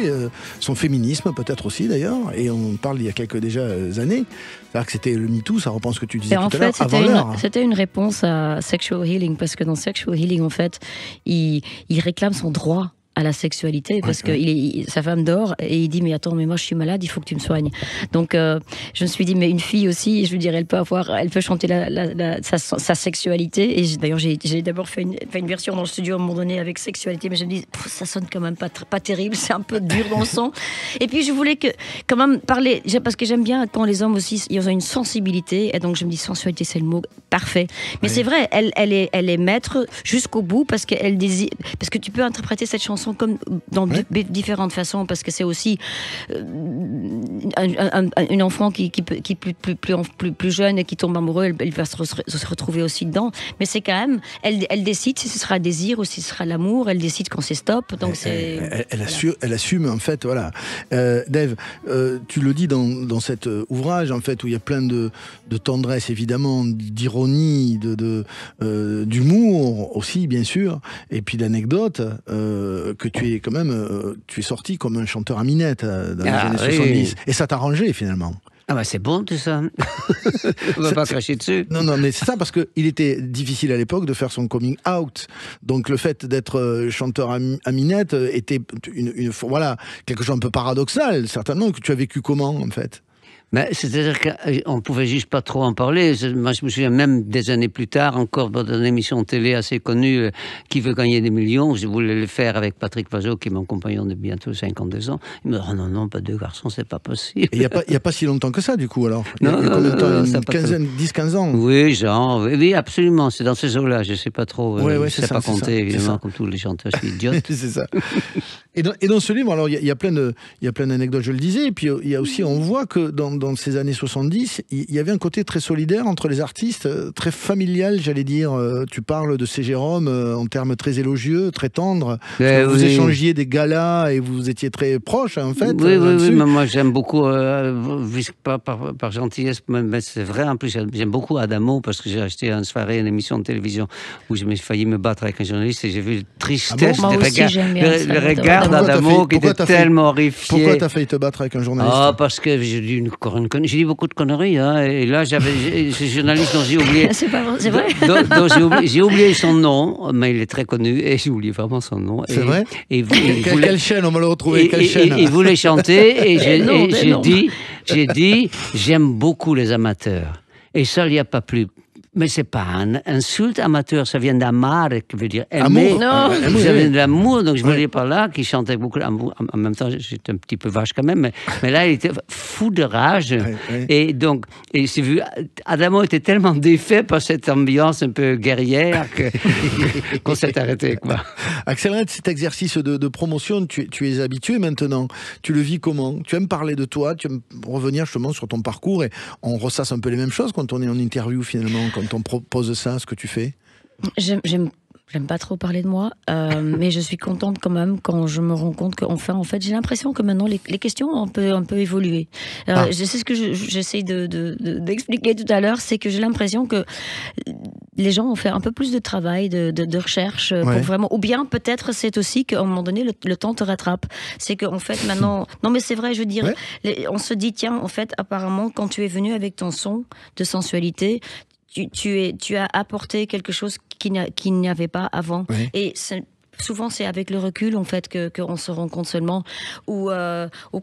son féminisme peut-être aussi d'ailleurs, et on parle il y a quelques années. C'est-à-dire que c'était le MeToo, ça reprend ce que tu disais tout à l'heure, avant l'heure. C'était une réponse à Sexual Healing, parce que dans Sexual Healing, en fait, il réclame son droit à la sexualité, parce que sa femme dort et il dit mais attends, mais moi je suis malade, il faut que tu me soignes. Donc je me suis dit mais une fille aussi, je lui dirais, elle peut chanter sa sexualité. Et d'ailleurs j'ai d'abord fait une version dans le studio à un moment donné avec sexualité, mais je me dis ça sonne quand même pas terrible, c'est un peu dur dans le son. Et puis je voulais quand même parler, parce que j'aime bien quand les hommes aussi ils ont une sensibilité, et donc je me dis sensualité c'est le mot parfait. Mais c'est vrai, elle est maître jusqu'au bout, parce que tu peux interpréter cette chanson comme dans différentes façons, parce que c'est aussi une enfant qui plus jeune et qui tombe amoureux, elle va se retrouver aussi dedans, mais c'est quand même elle décide si ce sera désir ou si ce sera l'amour, elle décide quand c'est stop, donc elle assume en fait, voilà. Dave, tu le dis dans cet ouvrage en fait, où il y a plein de tendresse évidemment, d'ironie, d'humour aussi bien sûr, et puis d'anecdotes, que tu es quand même, tu es sorti comme un chanteur à minette dans les années 70. Et ça t'a arrangé finalement. Ah bah c'est bon tout ça. On va pas cracher dessus. Non, mais c'est ça, parce qu'il était difficile à l'époque de faire son coming out. Donc le fait d'être chanteur à minette était voilà, quelque chose un peu paradoxal, certainement, que tu as vécu comment en fait? Mais c'est-à-dire qu'on ne pouvait juste pas trop en parler. Moi, je me souviens même des années plus tard, encore dans une émission de télé assez connue, Qui veut gagner des millions. Je voulais le faire avec Patrick Vazot, qui est mon compagnon de bientôt 52 ans. Il me dit non, pas deux garçons, c'est pas possible. Il n'y a pas si longtemps que ça, du coup, alors? Non, il y a combien de temps, une quinzaine, 10-15 ans? Oui, genre, oui, absolument. C'est dans ces eaux-là. Je ne sais pas trop. Je ne sais pas compter, évidemment, comme tous les chanteurs. Je suis idiote. C'est ça. Et dans ce livre, alors, il y a plein d'anecdotes, je le disais. Et puis, il y a aussi, on voit que dans ces années 70, il y avait un côté très solidaire entre les artistes, très familial, j'allais dire. Tu parles de C. Jérôme en termes très élogieux, très tendres. Vous échangiez des galas et vous étiez très proches, en fait. Oui, mais moi j'aime beaucoup, par gentillesse, mais c'est vrai, en plus j'aime beaucoup Adamo, parce que j'ai acheté une soirée, une émission de télévision où je me suis failli me battre avec un journaliste et j'ai vu la tristesse le regard d'Adamo qui était tellement horrifié. Pourquoi t'as failli te battre avec un journaliste? Parce que j'ai dit beaucoup de conneries, hein, et là ce journaliste dont j'ai oublié. C'est pas vrai, c'est vrai. J'ai oublié son nom, mais il est très connu, et j'ai oublié vraiment son nom. C'est vrai. Quelle chaîne on va le retrouver? Il voulait chanter, et j'ai dit, j'aime beaucoup les amateurs. Et ça, il n'y a pas plus. Mais c'est pas un insulte amateur, ça vient d'amare, qui veut dire aimer. Non. Ça vient de l'amour, donc je voulais par là, qui chantait beaucoup l'amour. En même temps, j'étais un petit peu vache quand même, mais là, il était fou de rage. Et donc, j'ai vu, Adamo était tellement défait par cette ambiance un peu guerrière qu'on s'est arrêté, quoi. Axel Red, cet exercice de promotion, tu es habitué maintenant. Tu le vis comment? Tu aimes parler de toi, tu aimes revenir justement sur ton parcours, et on ressasse un peu les mêmes choses quand on est en interview finalement, quand on propose ça, ce que tu fais? J'aime J'aime pas trop parler de moi, mais je suis contente quand même quand je me rends compte qu'enfin, en fait, j'ai l'impression que maintenant les questions ont un peu évolué. C'est ce que j'essaie d'expliquer tout à l'heure, c'est que j'ai l'impression que les gens ont fait un peu plus de travail, de recherche, pour vraiment. Ou bien peut-être c'est aussi qu'à un moment donné le temps te rattrape. C'est qu'en fait maintenant, non mais c'est vrai, je veux dire, on se dit tiens, en fait, apparemment quand tu es venu avec ton son de sensualité. Tu as apporté quelque chose qu'il n'y avait pas avant. Oui. Et souvent, c'est avec le recul, en fait, qu'on se rend compte seulement, ou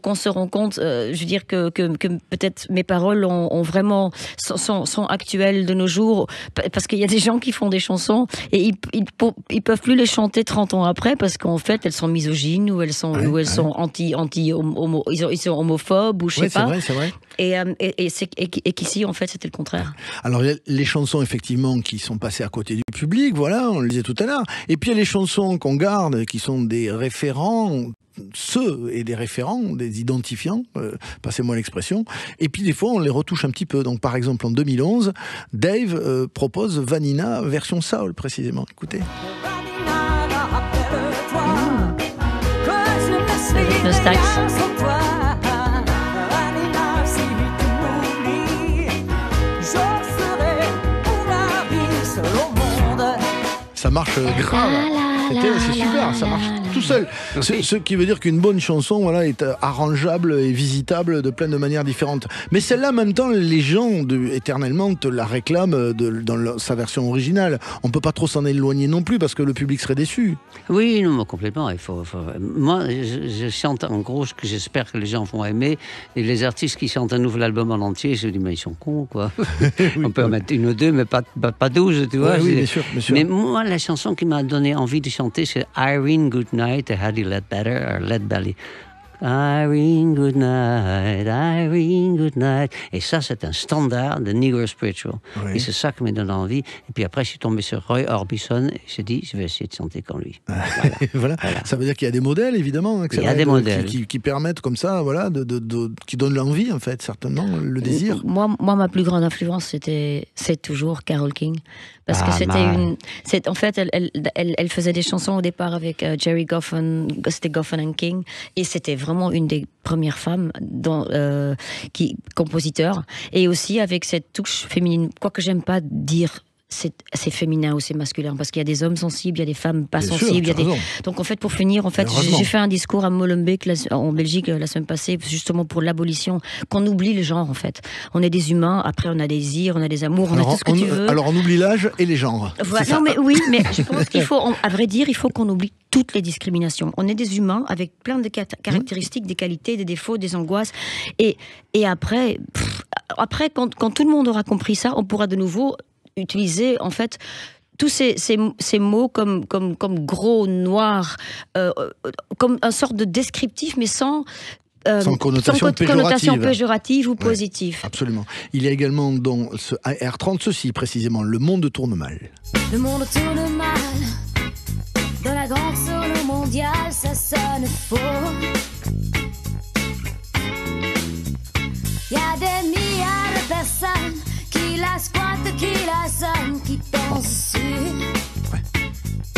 qu'on se rend compte, je veux dire, que peut-être mes paroles ont vraiment, sont actuelles de nos jours, parce qu'il y a des gens qui font des chansons, et ils peuvent plus les chanter 30 ans après, parce qu'en fait, elles sont misogynes, ou elles sont anti-homo, ils sont homophobes, ou je sais pas. C'est vrai. Et qu'ici, en fait, c'était le contraire. Alors, les chansons, effectivement, qui sont passées à côté du public, voilà, on le disait tout à l'heure. Et puis, il y a les chansons qu'on garde, qui sont des référents, des identifiants, passez-moi l'expression. Et puis, des fois, on les retouche un petit peu. Donc, par exemple, en 2011, Dave propose Vanina, version soul, précisément. Écoutez. Le Stax. Ça marche grave. C'est super, ça marche tout seul. Ce qui veut dire qu'une bonne chanson, voilà, est arrangeable et visitable de plein de manières différentes. Mais celle-là, en même temps, les gens éternellement te la réclament dans sa version originale. On peut pas trop s'en éloigner non plus parce que le public serait déçu. Oui, non, complètement. Moi, je chante en gros ce que j'espère que les gens vont aimer. Et les artistes qui chantent un nouvel album en entier, je me dis, mais ils sont cons, quoi. On peut en mettre une ou deux, mais pas 12, tu vois. Oui, bien sûr. Mais moi, la chanson qui m'a donné envie de chanter, c'est Irene Goodnight et Hattie Ledbetter. Irene Goodnight. Et ça, c'est un standard de Negro Spiritual. Oui. Et c'est ça qui me donne envie. Et puis après, je suis tombé sur Roy Orbison et j'ai dit, je vais essayer de chanter comme lui. Voilà. Ça veut dire qu'il y a des modèles, évidemment. Il y a des modèles. Qui permettent comme ça, voilà, qui donnent l'envie, en fait, certainement, le désir. Moi, ma plus grande influence, c'est toujours Carole King. Parce que en fait, elle faisait des chansons au départ avec Jerry Goffin, c'était Goffin and King, et c'était vraiment une des premières femmes compositeur, et aussi avec cette touche féminine, quoique j'aime pas dire c'est féminin ou c'est masculin, parce qu'il y a des hommes sensibles, il y a des femmes pas sensibles. Donc en fait, pour finir, j'ai fait un discours à Molenbeek en Belgique la semaine passée, justement pour l'abolition, qu'on oublie le genre en fait. On est des humains, après on a des désirs, on a des amours, on a tout ce que tu veux. Alors on oublie l'âge et les genres. Voilà. Non mais oui, mais je pense qu'il faut, à vrai dire, il faut qu'on oublie toutes les discriminations. On est des humains avec plein de caractéristiques, des qualités, des défauts, des angoisses. Et après, quand tout le monde aura compris ça, on pourra de nouveau utiliser en fait tous ces mots comme gros, noir, comme une sorte de descriptif, mais sans connotation péjorative ou positive. Absolument. Il y a également dans ce AR30 ceci précisément, le monde tourne mal. Le monde tourne mal. Dans la grande solo mondiale, ça sonne faux. Y a des milliards de personnes qui la squattent, qui la sonnent, qui pensent sur.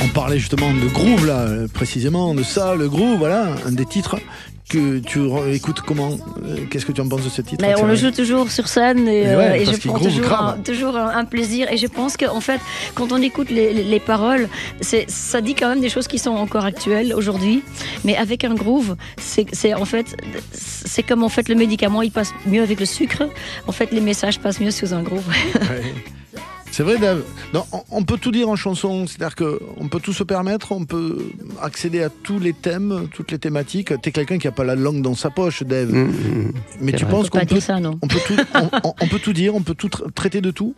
On parlait justement de groove là, précisément de ça, le groove, voilà, un des titres que tu écoutes comment. Qu'est-ce que tu en penses de ce titre? On le joue toujours sur scène et je prends toujours un plaisir, et je pense qu'en fait quand on écoute les paroles, ça dit quand même des choses qui sont encore actuelles aujourd'hui, mais avec un groove, c'est comme en fait le médicament, il passe mieux avec le sucre, en fait les messages passent mieux sous un groove. Ouais. C'est vrai, Dave. Non, on peut tout dire en chanson, c'est-à-dire qu'on peut tout se permettre, on peut accéder à tous les thèmes, toutes les thématiques. T'es quelqu'un qui n'a pas la langue dans sa poche, Dave. Mais tu penses qu'on peut, on peut tout dire, on peut tout traiter de tout?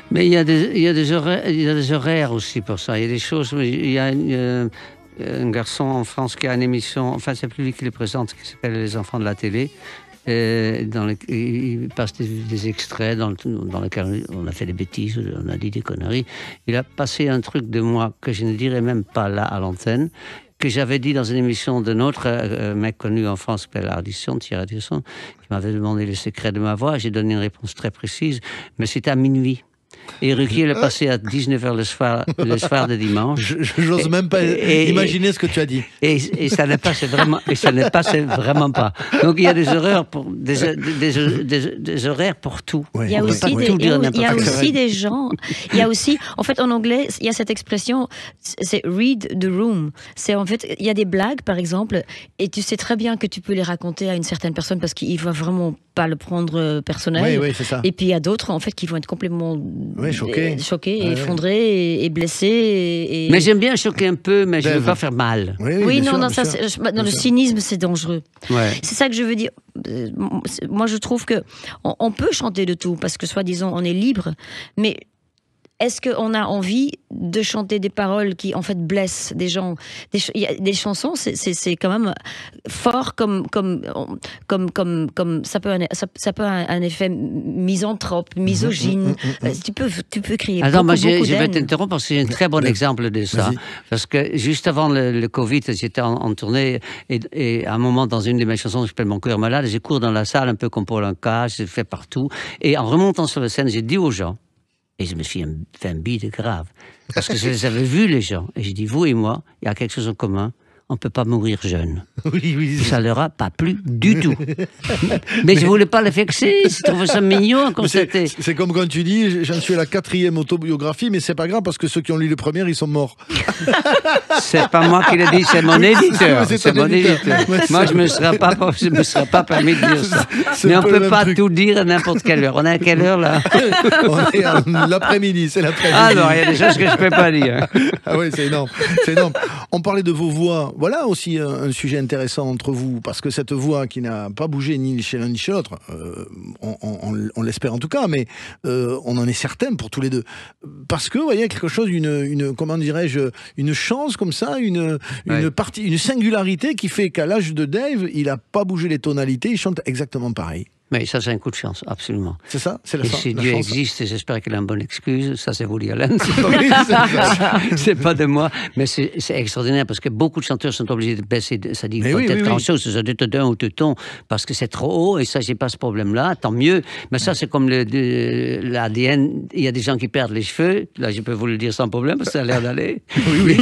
Mais il y a des horaires aussi pour ça. Il y a des choses. Il y a un garçon en France qui a une émission, enfin c'est plus lui qui le présente, qui s'appelle Les Enfants de la télé. Il passe des extraits dans lesquels on a fait des bêtises, on a dit des conneries. Il a passé un truc de moi que je ne dirais même pas là à l'antenne, que j'avais dit dans une émission d'un autre mec connu en France qui s'appelle Thierry Ardisson, qui m'avait demandé le secret de ma voix. J'ai donné une réponse très précise, mais c'était à minuit. Et Ruquier l'a passé à 19h le soir de dimanche. J'ose même pas imaginer ce que tu as dit. Et ça ne passait vraiment pas. Donc il y a des horaires des horaires pour tout. Ouais. Il y a aussi des gens. Il y a aussi, en fait, en anglais, il y a cette expression, c'est read the room. C'est en fait, il y a des blagues, par exemple, et tu sais très bien que tu peux les raconter à une certaine personne parce qu'il va vraiment pas le prendre personnel. Oui, c'est ça. Et puis il y a d'autres, en fait, qui vont être complètement choqués, Ouais, effondrés et blessés. Mais j'aime bien choquer un peu, mais je ne veux pas faire mal. Oui, non, le cynisme, c'est dangereux. Ouais. C'est ça que je veux dire. Moi, je trouve que on peut chanter de tout parce que, soi-disant, on est libre, mais est-ce qu'on a envie de chanter des paroles qui, en fait, blessent des gens? Des chansons, c'est quand même fort comme ça peut un effet misanthrope, misogyne. Tu peux crier. Alors, moi, je beaucoup vais d'haine. t'interrompre parce que j'ai un très bon exemple de ça. Vas-y. Parce que juste avant le Covid, j'étais en tournée et à un moment, dans une de mes chansons qui s'appelle Mon cœur malade, je cours dans la salle un peu comme Paul Anka, je fais partout. Et en remontant sur la scène, j'ai dit aux gens, et je me suis fait un bide grave. Parce que je les avais vus, les gens. Et j'ai dit, vous et moi, il y a quelque chose en commun. On ne peut pas mourir jeune. Oui. Ça ne leur a pas plu du tout. Mais je ne voulais pas les vexer. Je trouvais ça mignon. C'est comme quand tu dis, j'en suis à la 4e autobiographie, mais c'est pas grave parce que ceux qui ont lu le premier, ils sont morts. C'est pas moi qui l'ai dit, c'est mon éditeur. C'est mon éditeur. Ouais, Moi, je ne me serais pas permis de dire ça. C'est Mais on pas ne le peut même pas truc. tout dire à n'importe quelle heure. On est à quelle heure, là? On est à l'après-midi, c'est l'après-midi. Alors, il y a des choses que je ne peux pas dire. Ah oui, c'est énorme. On parlait de vos voix. Voilà aussi un sujet intéressant entre vous, parce que cette voix qui n'a pas bougé ni chez l'un ni chez l'autre, on l'espère en tout cas, mais on en est certain pour tous les deux. Parce que, vous voyez, quelque chose, comment dirais-je, une chance comme ça, une singularité qui fait qu'à l'âge de Dave, il n'a pas bougé les tonalités, il chante exactement pareil. Mais ça, c'est un coup de chance, absolument. C'est ça? C'est la Et chance. si la Dieu chance. existe, j'espère qu'il a une bonne excuse. Ça, c'est Woody Allen. Oui, c'est ça. C'est pas de moi, mais c'est extraordinaire parce que beaucoup de chanteurs sont obligés de baisser. Ça dit Mais peut-être oui. grand-chose, ça doit être d'un ou deux tons parce que c'est trop haut et ça, j'ai pas ce problème-là. Tant mieux. Mais ça, c'est comme l'ADN. Il y a des gens qui perdent les cheveux. Là, je peux vous le dire sans problème parce que ça a l'air d'aller. Oui.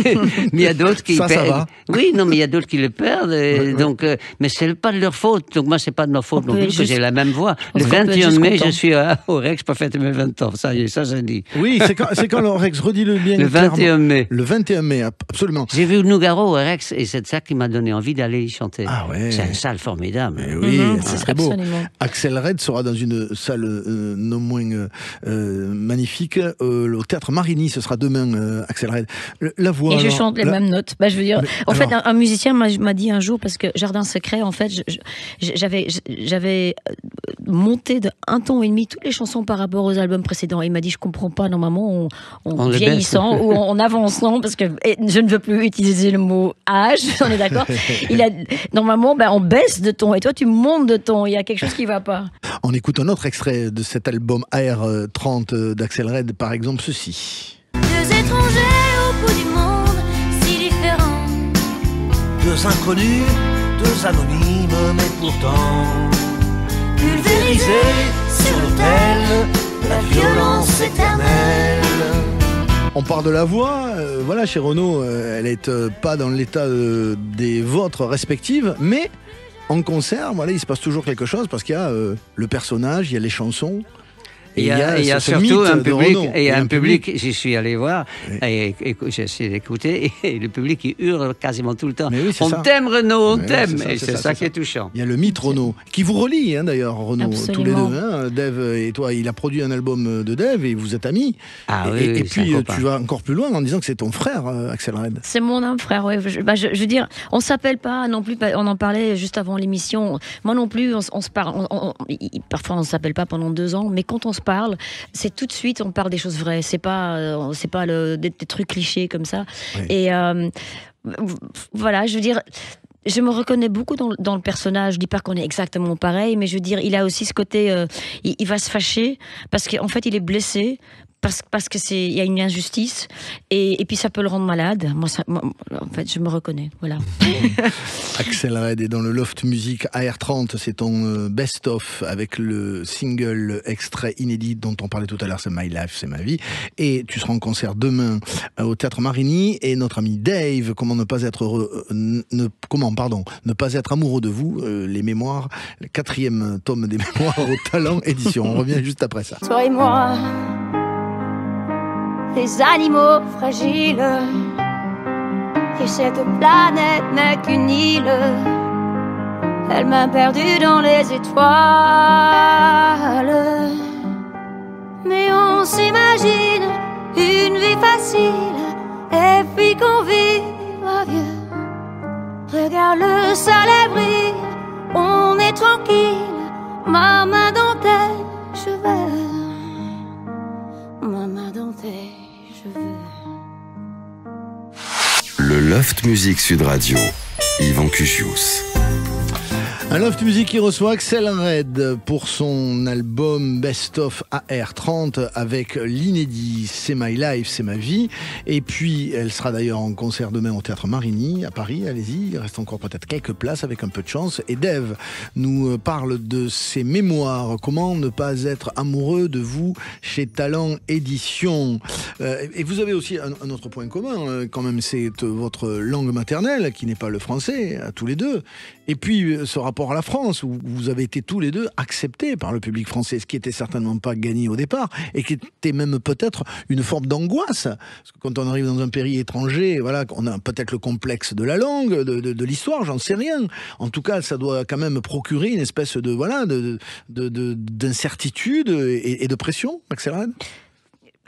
Mais il y a d'autres qui Ça perdent. va. Oui, non, mais il y a d'autres qui le perdent. Et donc, mais c'est pas de leur faute. Donc moi, c'est pas de leur faute On non peut plus parce que juste- j'ai la même voix. On Le peut être 21 juste mai, content. je suis au Rex pour fêter mes 20 ans. Ça y est, ça, j'ai dit. Oui, c'est quand le Rex, redis-le bien. Le clairement. 21 mai. Le 21 mai, absolument. J'ai vu Nougaro au Rex et c'est ça qui m'a donné envie d'aller y chanter. Ah ouais. C'est une salle formidable. Eh oui, c'est très beau. Absolument. Axel Red sera dans une salle non moins magnifique au Théâtre Marigny. Ce sera demain, Axel Red. La voix. Et je alors, chante les la- mêmes notes. Bah, je veux dire, Mais en fait, alors- un musicien m'a dit un jour, parce que Jardin Secret, en fait, j'avais monté de 1 ton et demi toutes les chansons par rapport aux albums précédents. Il m'a dit, je comprends pas, normalement, On en les vieillissant ou en avançant, parce que je ne veux plus utiliser le mot âge, on est d'accord. Normalement, on baisse de ton, et toi, tu montes de ton. Il y a quelque chose qui va pas. On écoute un autre extrait de cet album AR30 d'Axel Red, par exemple ceci. Deux étrangers au bout du monde, si différents. Deux inconnus, deux anonymes, mais pourtant pulvérisés sur l'autel de la violence éternelle. On parle de la voix, voilà, chez Renaud, elle est pas dans l'état des vôtres respectives, mais en concert, voilà, il se passe toujours quelque chose parce qu'il y a le personnage, il y a les chansons. Il y a ce surtout mythe un de public, Renaud. et il y a un public, j'y suis allé voir, et j'ai essayé d'écouter, et le public qui hurle quasiment tout le temps. Mais oui, c'est On ça. t'aime Renaud, on Ouais, t'aime, c'est ça, et c'est c'est ça, ça c'est qui est touchant. Il y a le mythe Renaud, qui vous relie d'ailleurs, Renaud, tous les Absolument. deux. Hein, Dave et toi, il a produit un album de Dave et vous êtes amis. Ah et, oui, et oui, c'est puis un copain. tu vas encore plus loin en disant que c'est ton frère, Axel Red. C'est mon âme, frère. Ouais. Je veux dire, on s'appelle pas non plus. On en parlait juste avant l'émission. Moi non plus, on se parle. Parfois, on s'appelle pas pendant 2 ans, mais quand on se parle, c'est tout de suite, on parle des choses vraies. C'est pas des trucs clichés comme ça. Oui. Et voilà, je veux dire. Je me reconnais beaucoup dans le personnage. Je dis pas qu'on est exactement pareil, mais je veux dire, il a aussi ce côté. Il va se fâcher parce qu'en fait, il est blessé. parce que il y a une injustice et puis ça peut le rendre malade. Moi, en fait, je me reconnais. Voilà. Axel Red est dans le Loft Music AR30, c'est ton best-of avec le single extrait inédit dont on parlait tout à l'heure, c'est My Life, c'est ma vie. Et tu seras en concert demain au Théâtre Marigny et notre ami Dave, comment ne pas être ne pas être amoureux de vous, les mémoires, le 4e tome des mémoires au Talent édition. On revient juste après ça. Toi et moi, les animaux fragiles, et cette planète n'est qu'une île, elle m'a perdu dans les étoiles. Mais on s'imagine une vie facile, et puis qu'on vivra vieux. Regarde le soleil brille, on est tranquille, ma main dans tes cheveux, ma main dans tes cheveux. Le Loft Music Sud Radio, Yvan Cugius. Un Loft Music qui reçoit Axel Red pour son album Best of AR30 avec l'inédit C'est My Life, c'est ma vie. Et puis elle sera d'ailleurs en concert demain au Théâtre Marigny à Paris. Allez-y, il reste encore peut-être quelques places avec un peu de chance. Et Dave nous parle de ses mémoires. Comment ne pas être amoureux de vous chez Talent Édition. Et vous avez aussi un autre point commun quand même, c'est votre langue maternelle qui n'est pas le français, à tous les deux. Et puis ce rapport à la France, où vous avez été tous les deux acceptés par le public français, ce qui était certainement pas gagné au départ, et qui était même peut-être une forme d'angoisse. Parce que quand on arrive dans un pays étranger, voilà, on a peut-être le complexe de la langue, de l'histoire, j'en sais rien. En tout cas, ça doit quand même procurer une espèce d'incertitude et de pression, Axel Red.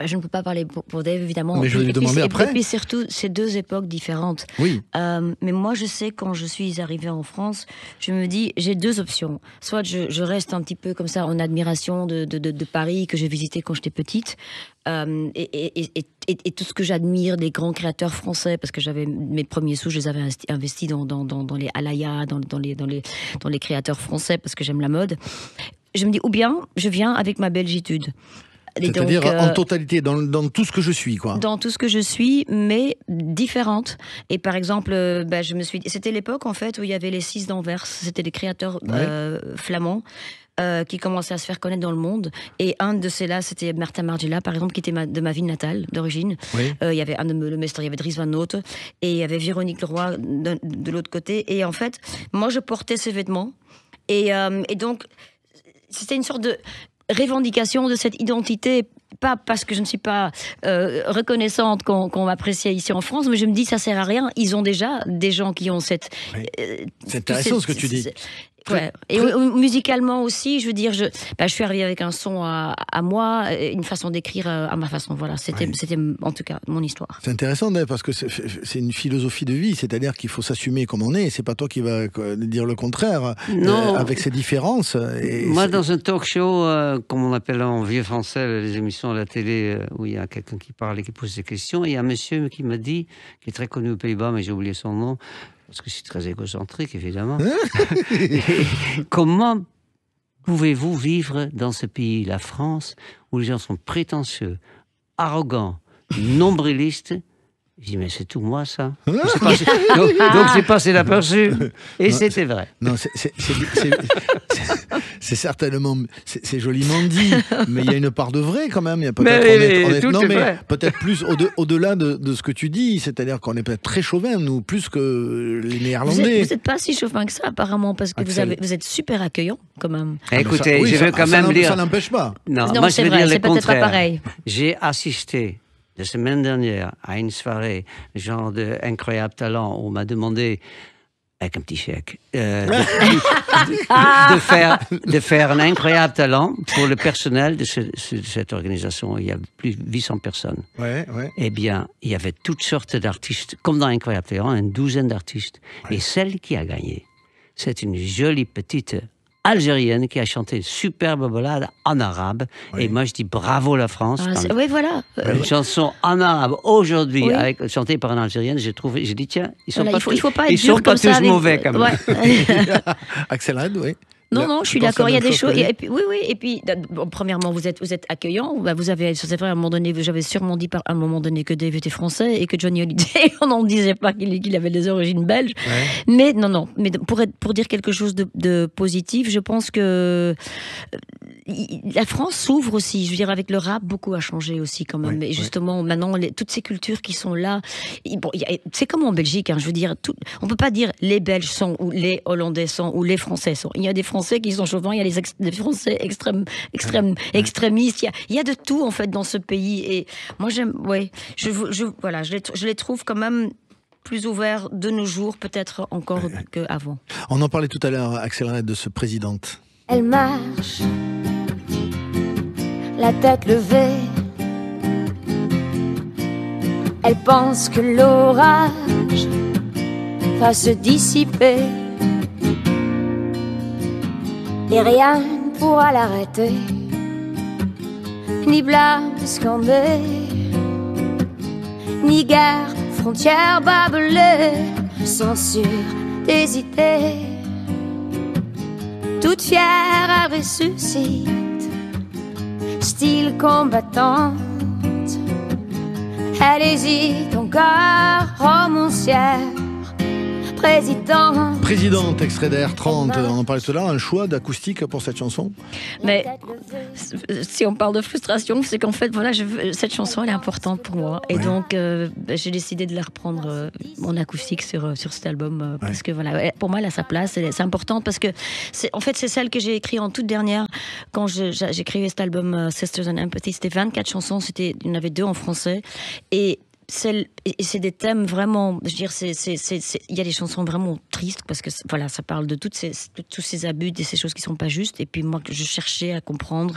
Je ne peux pas parler pour Dave, évidemment. Mais je vais lui demander après. Et puis surtout, c'est 2 époques différentes. Oui. Mais moi, je sais, quand je suis arrivée en France, je me dis, j'ai 2 options. Soit je reste un petit peu comme ça, en admiration de Paris, que j'ai visité quand j'étais petite. Et tout ce que j'admire des grands créateurs français, parce que j'avais mes premiers sous, je les avais investis dans les Alaya, dans les créateurs français, parce que j'aime la mode. Je me dis, ou bien, je viens avec ma belgitude. C'est-à-dire en totalité, dans tout ce que je suis, quoi. Dans tout ce que je suis, mais différente. Et par exemple, c'était l'époque, en fait, où il y avait les 6 d'Anvers. C'était des créateurs flamands qui commençaient à se faire connaître dans le monde. Et un de ceux-là, c'était Martin Margiela, par exemple, qui était de ma ville natale, d'origine. Oui. Il y avait Anne de Meulemester, il y avait Dries Van Noot, et il y avait Véronique Leroy de l'autre côté. Et en fait, moi, je portais ces vêtements. Et donc, c'était une sorte de revendication de cette identité, pas parce que je ne suis pas reconnaissante qu'on m'apprécie ici en France, mais je me dis ça sert à rien, ils ont déjà des gens qui ont cette... c'est intéressant ce que tu dis. Ouais. Et musicalement aussi, je veux dire, je suis arrivée avec un son à moi, une façon d'écrire à ma façon. Voilà, c'était en tout cas mon histoire. C'est intéressant, parce que c'est une philosophie de vie, c'est-à-dire qu'il faut s'assumer comme on est. C'est pas toi qui vas dire le contraire, avec ces différences. Moi, dans un talk show, comme on appelle en vieux français les émissions à la télé, où il y a quelqu'un qui parle et qui pose des questions, il y a un monsieur qui m'a dit, qui est très connu aux Pays-Bas, mais j'ai oublié son nom, parce que c'est très égocentrique, évidemment. Comment pouvez-vous vivre dans ce pays, la France, où les gens sont prétentieux, arrogants, nombrilistes? Je dis, mais c'est tout moi, ça. Donc j'ai passé l'aperçu. Et c'était vrai. Non, c'est certainement... C'est joliment dit, mais il y a une part de vrai, quand même. Il y a peut-être peut-être plus au-delà de ce que tu dis. C'est-à-dire qu'on est peut-être très chauvin, nous, plus que les Néerlandais. Vous n'êtes pas si chauvin que ça, apparemment, parce que vous êtes super accueillant, quand même. Écoutez, je veux quand même dire... Ça n'empêche pas. Non, moi, je veux dire le c'est peut-être pas pareil. J'ai assisté la semaine dernière à une soirée, genre de incroyable talent, où on m'a demandé, avec un petit chèque, de faire un incroyable talent pour le personnel de cette organisation. Il y a plus de 800 personnes. Ouais. Eh bien, il y avait toutes sortes d'artistes, comme dans Incroyable Talent, une douzaine d'artistes. Ouais. Et celle qui a gagné, c'est une jolie petite algérienne qui a chanté une superbe ballade en arabe. Oui. Et moi, je dis bravo la France. Oui, voilà. Une chanson en arabe aujourd'hui, chantée par une Algérienne, j'ai dit, tiens, ils sont pas tous mauvais quand même. Ouais. Axel Red, oui. Non, je suis d'accord. Il y a des choses. Et puis, oui. Et puis, bon, premièrement, vous êtes accueillant. Bah, vous avez, c'est vrai, à un moment donné, j'avais sûrement dit à un moment donné que Dave était français et que Johnny Hallyday, on n'en disait pas qu'il avait des origines belges. Ouais. Mais non. Mais pour dire quelque chose de positif, je pense que la France s'ouvre aussi. Je veux dire, avec le rap, beaucoup a changé aussi quand même. Et justement, maintenant, toutes ces cultures qui sont là. Bon, c'est comme en Belgique. Hein, je veux dire, on peut pas dire les Belges sont ou les Hollandais sont ou les Français sont. Il y a des Français qui sont chauvins, il y a des Français extrémistes. Il y a de tout en fait dans ce pays. Et moi, je les trouve quand même plus ouverts de nos jours, peut-être encore qu'avant. On en parlait tout à l'heure, Axel Red, de ce présidente. Elle marche, la tête levée. Elle pense que l'orage va se dissiper. Et rien ne pourra l'arrêter, ni blâme scandé, ni guerre, frontières barbelées, censure des idées. Toute fière, elle ressuscite, style combattante. Elle hésite encore, romancière. Présidente, extrait d'R30, on en parlait tout à l'heure, un choix d'acoustique pour cette chanson. Mais si on parle de frustration, c'est qu'en fait, voilà, cette chanson, elle est importante pour moi. Et donc, j'ai décidé de la reprendre en acoustique sur cet album. Parce que voilà, pour moi, elle a sa place. C'est important parce que, en fait, c'est celle que j'ai écrite en toute dernière. Quand j'écrivais cet album Sisters and Empathy, c'était 24 chansons. Il y en avait 2 en français. Et c'est des thèmes vraiment, je veux dire, il y a des chansons vraiment tristes parce que voilà, ça parle de tous ces abus, de ces choses qui sont pas justes. Et puis moi, je cherchais à comprendre.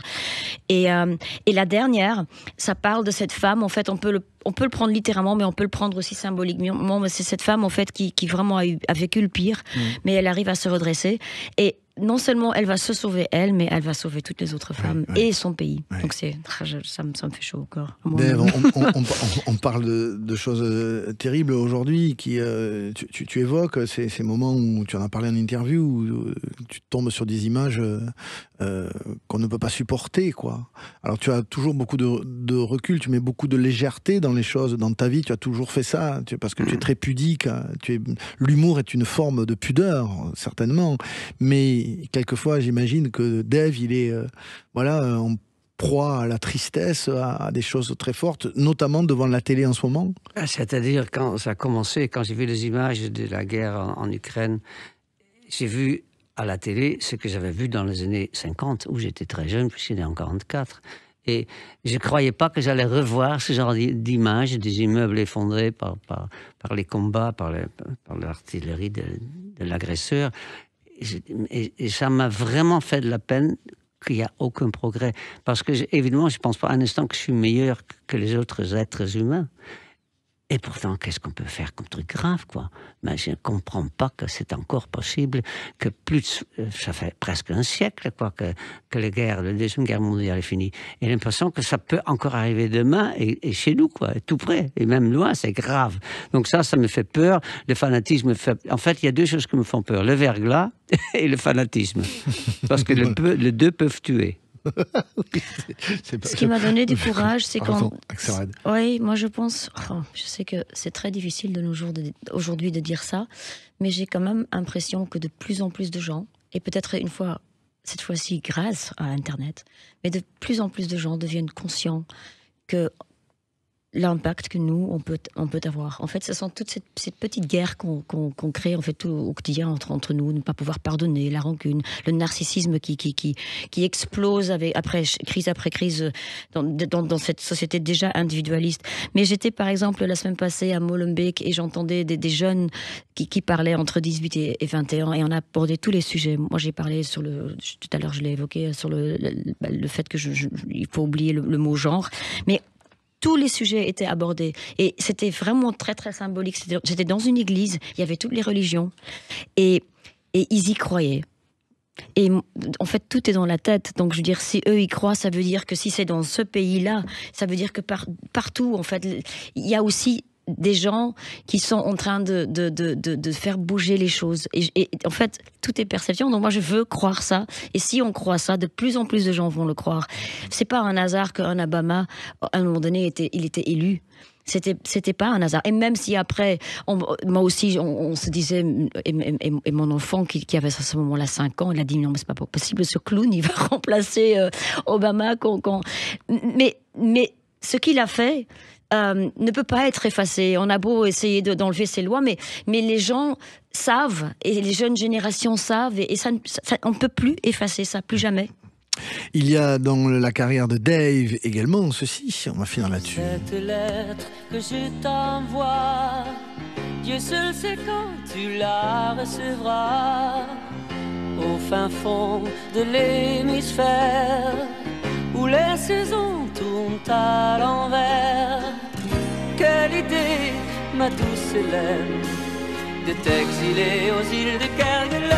Et la dernière, ça parle de cette femme. En fait, on peut le prendre littéralement, mais on peut le prendre aussi symboliquement. C'est cette femme en fait qui vraiment a vécu le pire, mais elle arrive à se redresser. Et non seulement elle va se sauver elle, mais elle va sauver toutes les autres femmes et son pays. Donc ça me fait chaud au corps. Dave, on parle de choses terribles aujourd'hui. Tu évoques ces moments où tu en as parlé en interview, où tu tombes sur des images qu'on ne peut pas supporter, quoi. Alors tu as toujours beaucoup de recul, tu mets beaucoup de légèreté dans les choses, dans ta vie. Tu as toujours fait ça, parce que tu es très pudique. L'humour est une forme de pudeur, certainement, mais quelquefois, j'imagine que Dave, il est en proie à la tristesse, à des choses très fortes, notamment devant la télé en ce moment. C'est-à-dire, quand ça a commencé, quand j'ai vu les images de la guerre en Ukraine, j'ai vu à la télé ce que j'avais vu dans les années 50, où j'étais très jeune, puis j'étais en 44. Et je ne croyais pas que j'allais revoir ce genre d'images, des immeubles effondrés par les combats, par l'artillerie de l'agresseur. Et ça m'a vraiment fait de la peine qu'il n'y a aucun progrès. Parce que, évidemment, je ne pense pas un instant que je suis meilleur que les autres êtres humains. Et pourtant, qu'est-ce qu'on peut faire comme truc grave, quoi? Mais je ne comprends pas que c'est encore possible, que ça fait presque un siècle, quoi, que la Deuxième Guerre mondiale est finie. Et j'ai l'impression que ça peut encore arriver demain, et chez nous, quoi, tout près, et même loin, c'est grave. Donc ça me fait peur. Le fanatisme me fait... En fait, il y a 2 choses qui me font peur, le verglas et le fanatisme. Parce que les 2 peuvent tuer. Ce qui m'a donné du courage, c'est quand... Oui, moi je pense... je sais que c'est très difficile de nos jours aujourd'hui de dire ça, mais j'ai quand même l'impression que de plus en plus de gens, et peut-être cette fois-ci grâce à Internet, mais de plus en plus de gens deviennent conscients que l'impact que nous, on peut avoir. En fait, ce sont toutes ces petites guerres qu'on crée en fait, tout au quotidien entre nous, ne pas pouvoir pardonner, la rancune, le narcissisme qui explose crise après crise dans cette société déjà individualiste. Mais j'étais par exemple la semaine passée à Molenbeek et j'entendais des jeunes qui parlaient entre 18 et 21 et on a abordé tous les sujets. Moi, j'ai parlé tout à l'heure, je l'ai évoqué, sur le fait que il faut oublier le mot genre, mais tous les sujets étaient abordés. Et c'était vraiment très, très symbolique. J'étais dans une église, il y avait toutes les religions. Et ils y croyaient. Et en fait, tout est dans la tête. Donc, je veux dire, si eux y croient, ça veut dire que si c'est dans ce pays-là, ça veut dire que partout, en fait, il y a aussi des gens qui sont en train de faire bouger les choses. Et en fait, tout est perception. Donc moi, je veux croire ça. Et si on croit ça, de plus en plus de gens vont le croire. C'est pas un hasard qu'un Obama, à un moment donné, il était élu. C'était pas un hasard. Et même si après, moi aussi, on se disait, et mon enfant qui avait à ce moment-là 5 ans, il a dit non, mais c'est pas possible, ce clown, il va remplacer Obama. Mais ce qu'il a fait ne peut pas être effacé. On a beau essayer d'enlever ces lois, mais les gens savent, et les jeunes générations savent, et ça, on ne peut plus effacer ça, plus jamais. Il y a dans la carrière de Dave également ceci, on va finir là-dessus. Cette lettre que je t'envoie, Dieu seul sait quand tu la recevras. Au fin fond de l'hémisphère, où les saisons tournent à l'envers. Quelle idée, ma douce Hélène, de t'exiler aux îles de Kerguelen.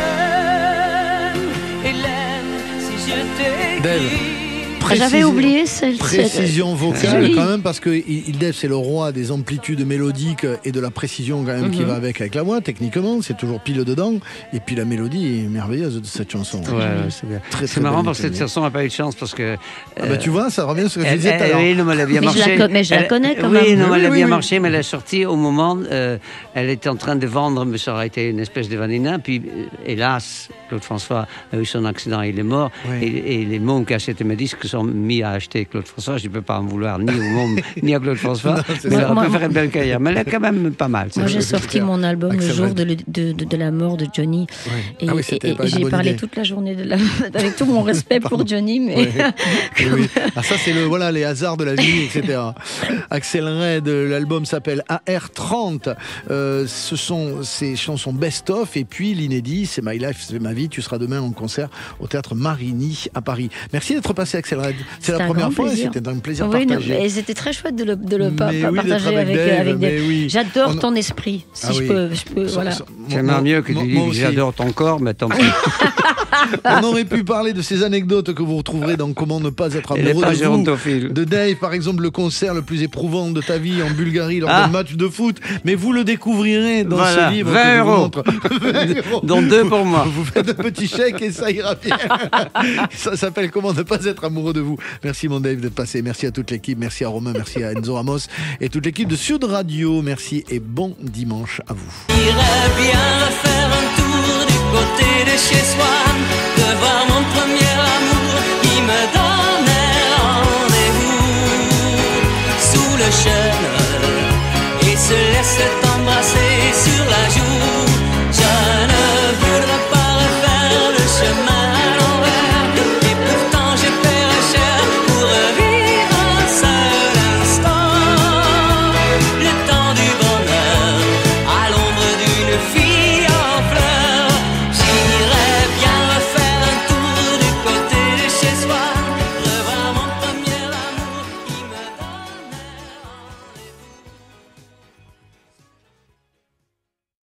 Hélène, si je t'écris... J'avais oublié cette précision vocale quand même, parce que Dave, c'est le roi des amplitudes mélodiques et de la précision quand même qui va avec la voix. Techniquement, c'est toujours pile dedans. Et puis la mélodie est merveilleuse de cette chanson. Ouais, c'est bien. C'est marrant parce que cette chanson n'a pas eu de chance parce que. Tu vois, ça revient sur ce que je disais tout à l'heure. Oui, non, elle a bien marché. Mais je la connais quand même. Oui, non, elle a bien marché, mais elle est sortie au moment. Elle était en train de vendre, mais ça aurait été une espèce de vanilla. Puis, hélas, Claude François a eu son accident, il est mort. Et les mômes qui achetaient mes disques sont mis à acheter Claude François. Je ne peux pas en vouloir ni aux mômes ni à Claude François. Mais il aurait pu faire une belle carrière. Mais elle est quand même pas mal. Moi, j'ai sorti mon album le jour de la mort de Johnny. Et j'ai parlé toute la journée avec tout mon respect pour Johnny. Mais ça, c'est les hasards de la vie, etc. Axel Red, l'album s'appelle AR30. Ce sont ses chansons best-of. Et puis l'inédit, c'est My Life, c'est ma vie. Tu seras demain en concert au Théâtre Marigny à Paris. Merci d'être passé, Axel Red. C'est la première fois et c'était un plaisir partagé. Et c'était très chouette de le partager avec Dave. J'adore ton esprit, si je peux. Voilà. J'aimerais mieux que tu dises j'adore ton corps, mais tant pis. On aurait pu parler de ces anecdotes que vous retrouverez dans Comment ne pas être amoureux de vous. De Dave, par exemple, le concert le plus éprouvant de ta vie en Bulgarie lors d'un match de foot. Mais vous le découvrirez dans ce livre. 20 euros. Dont 2 pour moi. Vous faites un petit chèque et ça ira bien. Ça s'appelle Comment ne pas être amoureux de vous. Merci mon Dave d'être passé. Merci à toute l'équipe. Merci à Romain. Merci à Enzo Ramos et toute l'équipe de Sud Radio. Merci et bon dimanche à vous. J'irais bien faire un tour du côté de chez soi, de voir mon premier amour qui me donnait rendez-vous sous le chêne et se laissait embrasser sur la joue.